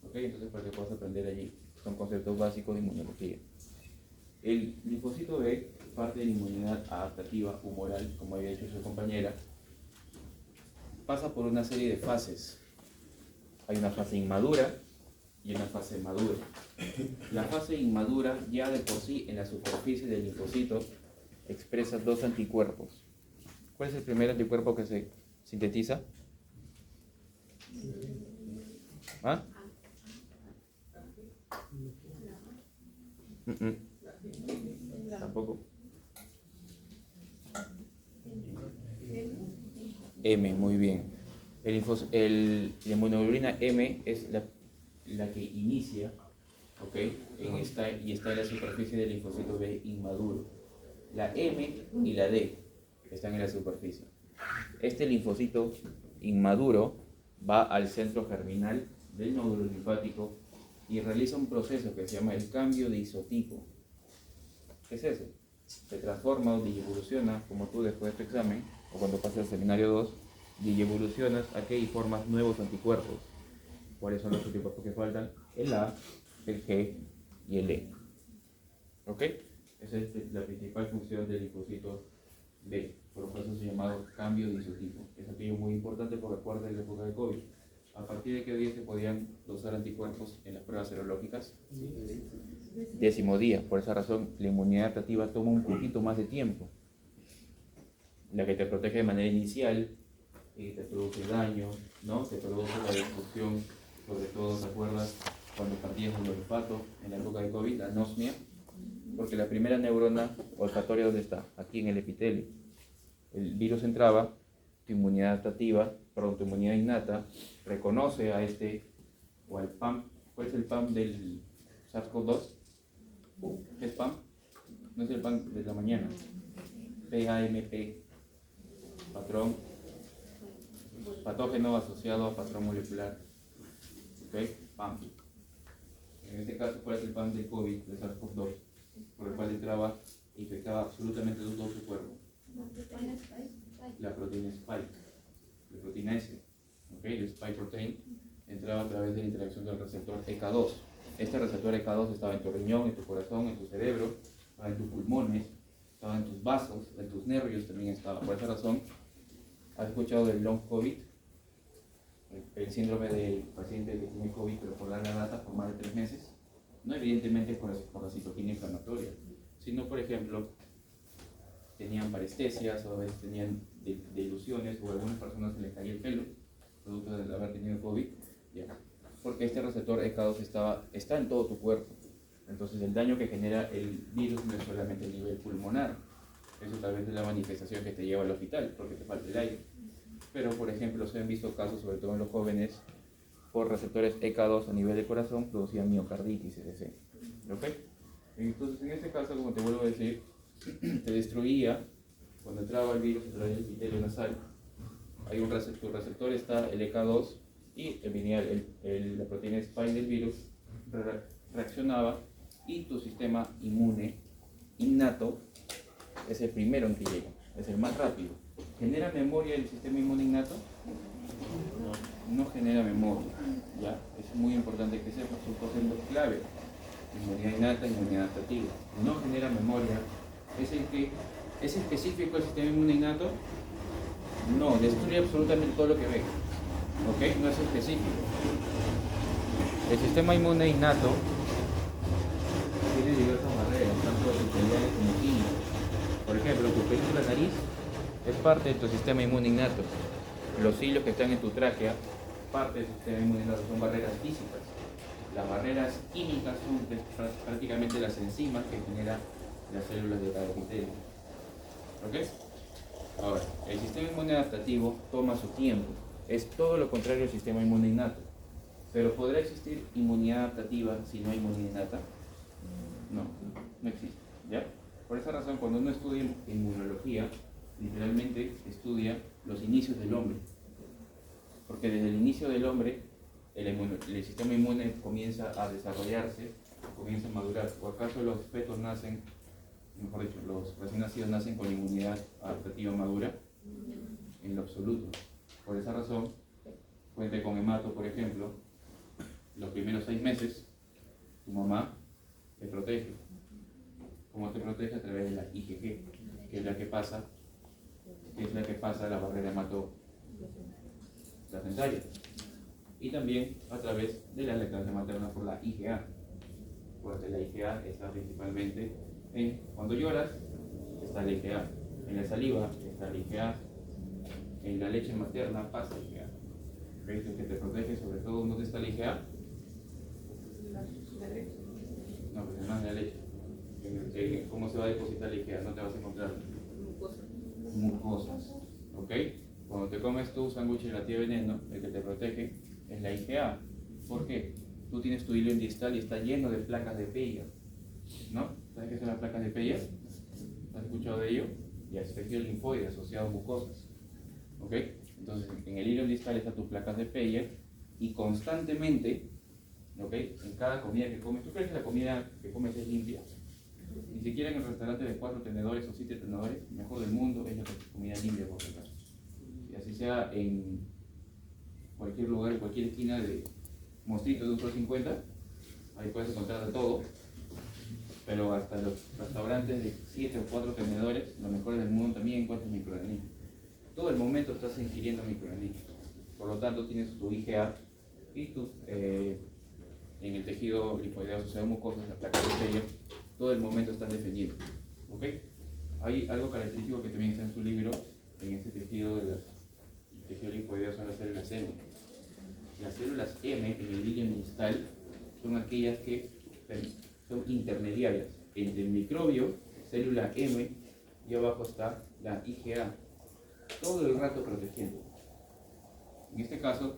¿Ok? Entonces, para que puedas aprender allí. Son conceptos básicos de inmunología. El linfocito B, parte de la inmunidad adaptativa humoral, como había dicho su compañera, pasa por una serie de fases. Hay una fase inmadura y una fase madura. La fase inmadura ya de por sí en la superficie del linfocito expresa 2 anticuerpos. ¿Cuál es el primer anticuerpo que se sintetiza? ¿Ah? Tampoco. M, muy bien. La inmunoglobulina M es la que inicia, ¿ok? Está en la superficie del linfocito B inmaduro. La M y la D están en la superficie. Este linfocito inmaduro va al centro germinal del nódulo linfático y realiza un proceso que se llama el cambio de isotipo. ¿Qué es eso? Se transforma o digievoluciona, como tú después de tu examen, o cuando pases al seminario 2, digievolucionas a que y formas nuevos anticuerpos. ¿Cuáles son los anticuerpos que faltan? El A, el G y el E. ¿Ok? Esa es la principal función del linfocito B, por un proceso llamado cambio de isotipo. Es aquello muy importante porque acuérdate de la época de COVID. ¿A partir de qué día se podían dosar anticuerpos en las pruebas serológicas? 10º día. Por esa razón, la inmunidad adaptativa toma un poquito más de tiempo. La que te protege de manera inicial te produce daño, ¿no? Te produce la destrucción, sobre todo, ¿te acuerdas? Cuando partías del olfato en la época de COVID, la anosmia, porque la primera neurona olfatoria, ¿dónde está? Aquí en el epitelio. El virus entraba, tu inmunidad adaptativa, perdón, tu inmunidad innata, reconoce a este, o al PAM. ¿Cuál es el PAM del SARS-CoV-2? ¿Qué es PAM? No es el PAM de la mañana. PAMP, patrón, patógeno asociado a patrón molecular. ¿Ok? PAM. En este caso, ¿cuál es el PAM del COVID, de SARS-CoV-2? Por el cual entraba, infectaba absolutamente todo su cuerpo. La proteína Spike, la proteína S, ¿okay? El Spike protein entraba a través de la interacción del receptor EK2. Este receptor EK2 estaba en tu riñón, en tu corazón, en tu cerebro, en tus pulmones, estaba en tus vasos, en tus nervios también estaba. Por esa razón, ¿has escuchado del long COVID? El síndrome del paciente que tiene COVID pero por larga data, por más de 3 meses. No evidentemente por la citokina inflamatoria, sino por ejemplo, tenían parestesias o a veces tenían ilusiones o a algunas personas se les caía el pelo, producto de haber tenido COVID, ya. Porque este receptor ECA2 está en todo tu cuerpo. Entonces el daño que genera el virus no es solamente a nivel pulmonar, eso tal vez es la manifestación que te lleva al hospital, porque te falta el aire. Pero por ejemplo se han visto casos, sobre todo en los jóvenes, por receptores ECA2 a nivel de corazón, producían miocarditis, etc. ¿Ok? Entonces en este caso, como te vuelvo a decir, te destruía, cuando entraba el virus a través del epitelio nasal, hay un receptor, tu receptor está el ECA2 y venía la proteína spike del virus, reaccionaba y tu sistema inmune innato es el primero en que llega, es el más rápido. ¿Genera memoria el sistema inmune innato? No genera memoria, ¿ya? Es muy importante que sepas, son conceptos clave. Inmunidad innata, inmunidad adaptativa. No genera memoria. ¿Es específico el sistema inmune innato? No, destruye absolutamente todo lo que ve. ¿Ok? No es específico. El sistema inmune innato tiene diversas barreras, tanto epiteliales como químicas. Por ejemplo, tu película nariz es parte de tu sistema inmune innato. Los hilos que están en tu tráquea, parte del sistema inmune innato, son barreras físicas. Las barreras químicas son prácticamente las enzimas que generan las células de cada epitelio. ¿Ok? Ahora, el sistema inmune adaptativo toma su tiempo. Es todo lo contrario al sistema inmune innato. Pero ¿podrá existir inmunidad adaptativa si no hay inmunidad innata? No existe. ¿Ya? Por esa razón, cuando uno estudia inmunología, literalmente estudia los inicios del hombre. Porque desde el inicio del hombre, el sistema inmune comienza a desarrollarse, comienza a madurar. ¿O acaso los fetos nacen, mejor dicho, los recién nacidos nacen con inmunidad adaptativa madura? En lo absoluto. Por esa razón, cuente con hemato, por ejemplo, los primeros 6 meses, tu mamá te protege. ¿Cómo te protege? A través de la IgG, que es la que pasa la barrera hematoplacentaria. Y también a través de la lactancia materna por la IgA. Porque la IgA está principalmente cuando lloras, está la IgA. En la saliva está la IgA. En la leche materna pasa la IgA. ¿Veis que te protege sobre todo dónde está la IgA? No, pues además de la leche. ¿Cómo se va a depositar la IgA? No te vas a encontrar mucosas. ¿Ok? Cuando te comes tu sándwich de la tía veneno, el que te protege es la IgA. ¿Por qué? Tú tienes tu hilo distal y está lleno de placas de Peyer. ¿No? ¿Sabes qué son las placas de Peyer? ¿Has escuchado de ello? Y es tejido linfoide asociado a mucosas. ¿Ok? Entonces, en el hilo distal están tus placas de Peyer y constantemente, ¿ok? En cada comida que comes, ¿tú crees que la comida que comes es limpia? Ni siquiera en el restaurante de 4 tenedores o 7 tenedores, mejor del mundo, es la comida limpia por si acaso. Y así sea en cualquier lugar, en cualquier esquina de Mostrito de $1.50, ahí puedes encontrar de todo, pero hasta los restaurantes de 7 o 4 tenedores, los mejores del mundo, también encuentras microorganismos. Todo el momento estás ingiriendo microorganismos, por lo tanto tienes tu IgA y tus, en el tejido linfoideo asociado a mucosas, la placa de Peyer, todo el momento están defendiendo. ¿Ok? Hay algo característico que también está en su libro, en este tejido del tejido linfoideo, son las células M. Las células M en el hilo distal son aquellas que son intermediarias entre el microbio, célula M, y abajo está la IgA, todo el rato protegiendo. En este caso,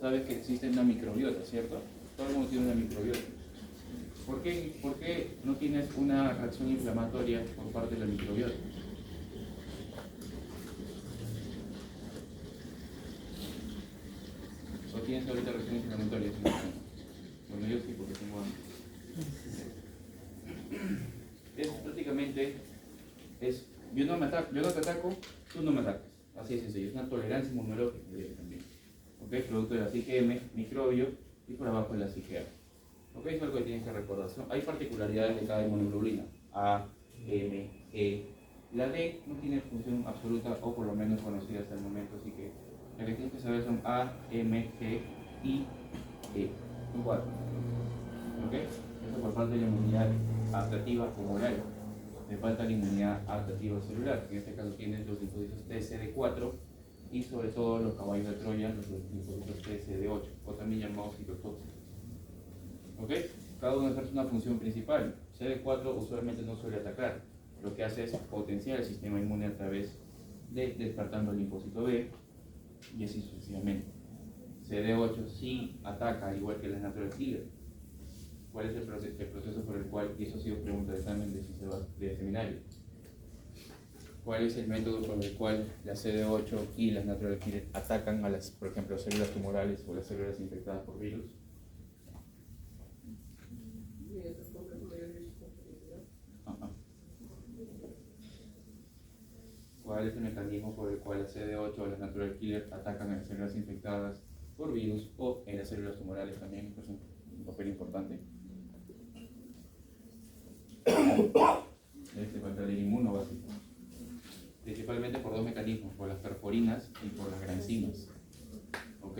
sabes que existe una microbiota, ¿cierto? Todo el mundo tiene una microbiota. ¿Por qué no tienes una reacción inflamatoria por parte de la microbiota? ¿O tienes ahorita reacción inflamatoria? Bueno, yo sí, porque tengo hambre. Es prácticamente, yo no te ataco, tú no me atacas. Así de sencillo, es una tolerancia inmunológica también. ¿Ok? Producto de la IgM, microbio, y por abajo de la IgA. ¿Ok? Es algo que tienes que recordar. Hay particularidades de cada inmunoglobulina. A, M, La D no tiene función absoluta o por lo menos conocida hasta el momento, así que lo que tienes que saber son A, M, G, I, E. Son 4. ¿Ok? Eso por parte de la inmunidad adaptativa humoral. Le falta la inmunidad adaptativa celular, que en este caso tienen los linfocitos TCD4 y sobre todo los caballos de Troya, los linfocitos TCD8, o también llamados citotóxicos. ¿Ok? Cada uno ejerce una función principal. CD4 usualmente no suele atacar. Lo que hace es potenciar el sistema inmune a través de despertando el linfocito B y así sucesivamente. CD8 sí ataca, al igual que la natural killer. ¿Cuál es el proceso por el cual, y eso ha sido pregunta de examen de seminario, cuál es el método por el cual la CD8 y las natural killer atacan a las, por ejemplo, células tumorales o las células infectadas por virus? ¿Cuál es el mecanismo por el cual la CD8 o las natural killer atacan a las células infectadas por virus o en las células tumorales también? Es un papel importante. Contra el inmuno básico. Principalmente por dos mecanismos, por las perforinas y por las granzimas. ¿Ok?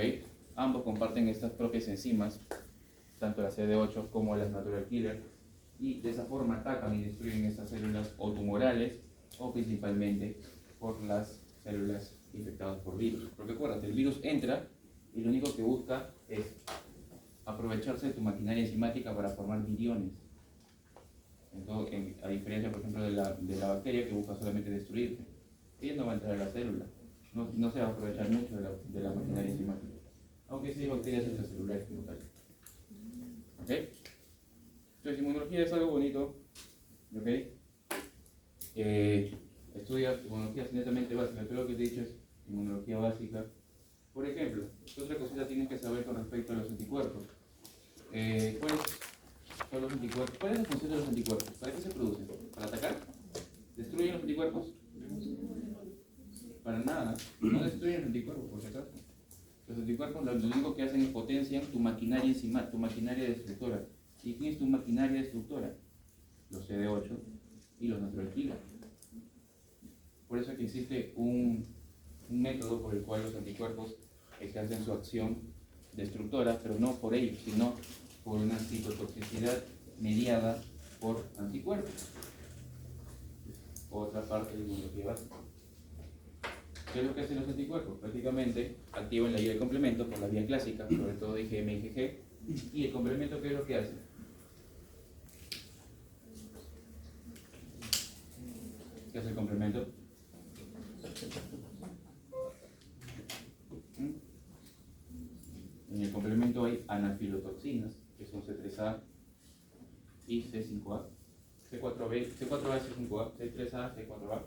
Ambos comparten estas propias enzimas, tanto la CD8 como las natural killer, y de esa forma atacan y destruyen estas células o tumorales o principalmente por las células infectadas por virus. Porque acuérdate, el virus entra y lo único que busca es aprovecharse de tu maquinaria enzimática para formar viriones. Entonces, a diferencia, por ejemplo, de la bacteria que busca solamente destruirte, ella no va a entrar a la célula, no se va a aprovechar mucho de la maquinaria enzimática, aunque sí hay bacterias extracelulares como tal. ¿Ok? Entonces, inmunología es algo bonito. ¿Ok? Estudia inmunología netamente básica. Todo lo que te he dicho es inmunología básica. Por ejemplo, ¿qué otra cosita tienes que saber con respecto a los anticuerpos? ¿Cuáles son los anticuerpos? ¿Cuál es la función de los anticuerpos? ¿Para qué se producen? ¿Para atacar? ¿Destruyen los anticuerpos? Para nada. No destruyen los anticuerpos, por si acaso. Los anticuerpos lo único que hacen es potencian tu maquinaria enzima, tu maquinaria destructora. ¿Y quién es tu maquinaria destructora? Los CD8 y los natural killer. Por eso es que existe un método por el cual los anticuerpos ejercen su acción destructora, pero no por ellos, sino por una citotoxicidad mediada por anticuerpos. Otra parte de la inmunología básica. ¿Qué es lo que hacen los anticuerpos? Prácticamente activan la vía de complemento por la vía clásica, sobre todo IgM y IgG. ¿Y el complemento qué es lo que hace? ¿Qué hace el complemento? En el complemento hay anafilotoxinas, que son C3A y C5A, C4B, C4A, C5A, C3A, C4A.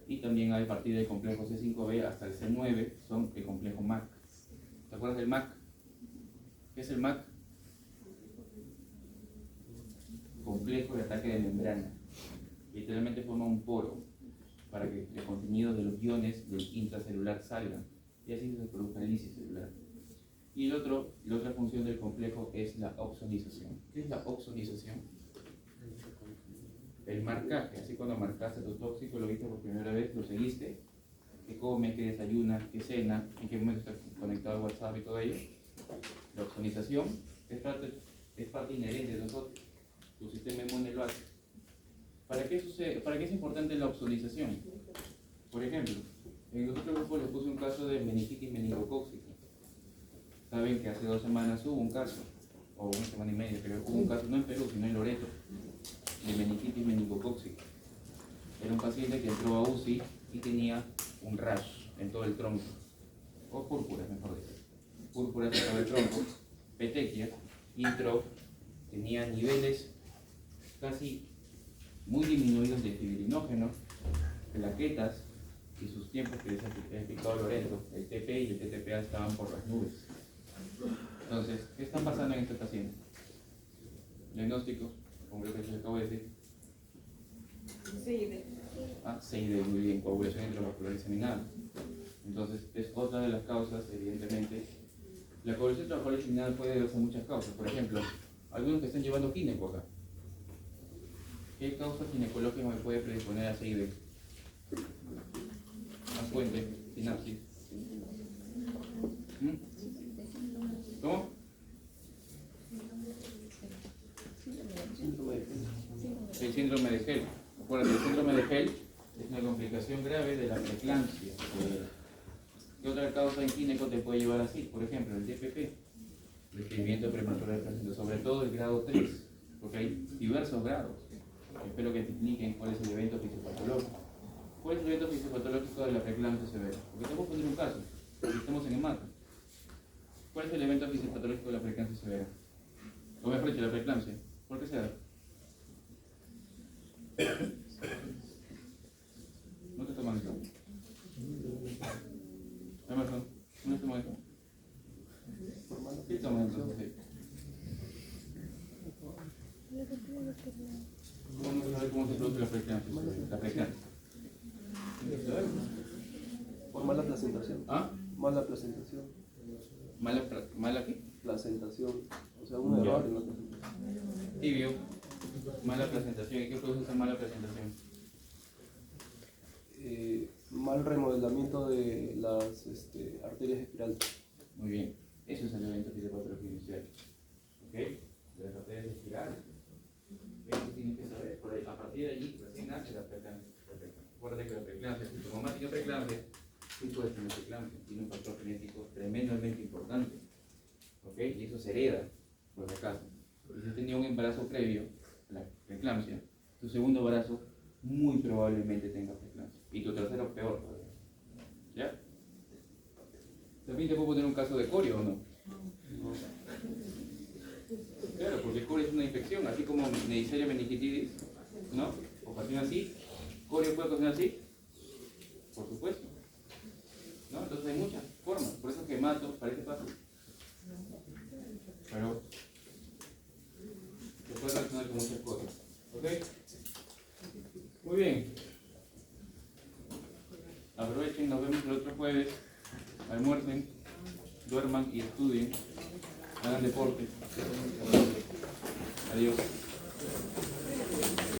Y también hay a partir del complejo C5B hasta el C9, son el complejo MAC. ¿Te acuerdas del MAC? ¿Qué es el MAC? Complejo de ataque de membrana. Literalmente forma un poro para que el contenido de los iones del intracelular salgan y así se produzca el lisis celular. Y la otra función del complejo es la opsonización. ¿Qué es la opsonización? El marcaje. Así cuando marcaste tu tóxico, lo viste por primera vez, lo seguiste, qué come, qué desayuna, qué cena, en qué momento está conectado al WhatsApp y todo ello. La opsonización es parte inherente de nosotros. Tu sistema inmune lo hace. ¿Para qué es importante la opsonización? Por ejemplo, en los otros grupos les puse un caso de meningitis meningocócica. Saben que hace 2 semanas hubo un caso, o 1 semana y media, pero hubo un caso no en Perú, sino en Loreto, de meningitis meningocócica. Era un paciente que entró a UCI y tenía un rash en todo el tronco, o púrpuras, mejor dicho. Púrpuras en todo el tronco, petequia, y entró, tenía niveles casi muy disminuidos de fibrinógeno, plaquetas y sus tiempos que les ha explicado Loreto, el TP y el TTPA estaban por las nubes. Entonces, ¿qué está pasando en este paciente? Diagnóstico, como lo que les acabo de decir. CID, muy bien, coagulación intravascular diseminada. Entonces, es otra de las causas, evidentemente. La coagulación intravascular diseminada puede deberse a muchas causas. Por ejemplo, algunos que están llevando quíneco acá. ¿Qué causa ginecológica me puede predisponer a CIB? Más fuente, sinapsis. ¿Cómo? El síndrome de Hell. Acuérdate, el síndrome de Hell es una complicación grave de la preeclampsia. ¿Qué otra causa en gineco te puede llevar así? Por ejemplo, el DPP, desprendimiento prematuro de placenta, sobre todo el grado 3, porque hay diversos grados. Espero que te expliquen cuál es el evento fisiopatológico. ¿Cuál es el evento fisiopatológico de la preeclampsia severa? Porque te voy a poner un caso, porque estamos en el mapa. ¿Cuál es el evento fisiopatológico de la preeclampsia severa? O mejor dicho, la preeclampsia. ¿Por qué se da? No te toman eso. Emerson, ¿no te toman eso? ¿Qué toman entonces? Vamos a ver cómo se produce la preeclampsia. La preeclampsia. Por mala placentación. ¿Ah? Mala placentación. ¿Mala qué? Placentación. O sea, un error en la placentación. Tibio. Mala presentación. ¿Y qué produce esa mala presentación? Mal remodelamiento de las arterias espirales. Muy bien. Eso es el evento fisiopatológico inicial. ¿Ok? De las arterias espirales. Eso tienes que saber. Por ahí, a partir de allí, recién nace la preeclampsia. Acuérdate que la preeclampsia, si tu mamá tiene preeclampsia, tú puedes tener preeclampsia. Tiene un factor genético tremendamente importante. ¿Ok? Y eso se hereda, por si acaso. Y si has tenido un embarazo previo, la preeclampsia, tu segundo embarazo muy probablemente tenga preeclampsia. Y tu tercero peor todavía. ¿Ya? También te puedo poner un caso de corio o no. Claro, porque el corio es una infección, así como Neisseria meningitis, ¿no? Ocasiona así. ¿Corio puede ocasionar así? Por supuesto. ¿No? Entonces hay muchas formas. Por eso es que mato, parece fácil. Pero se puede relacionar con muchas cosas. ¿Ok? Muy bien. Aprovechen, nos vemos el otro jueves. Almuercen, duerman y estudien. Hagan deporte. Adiós.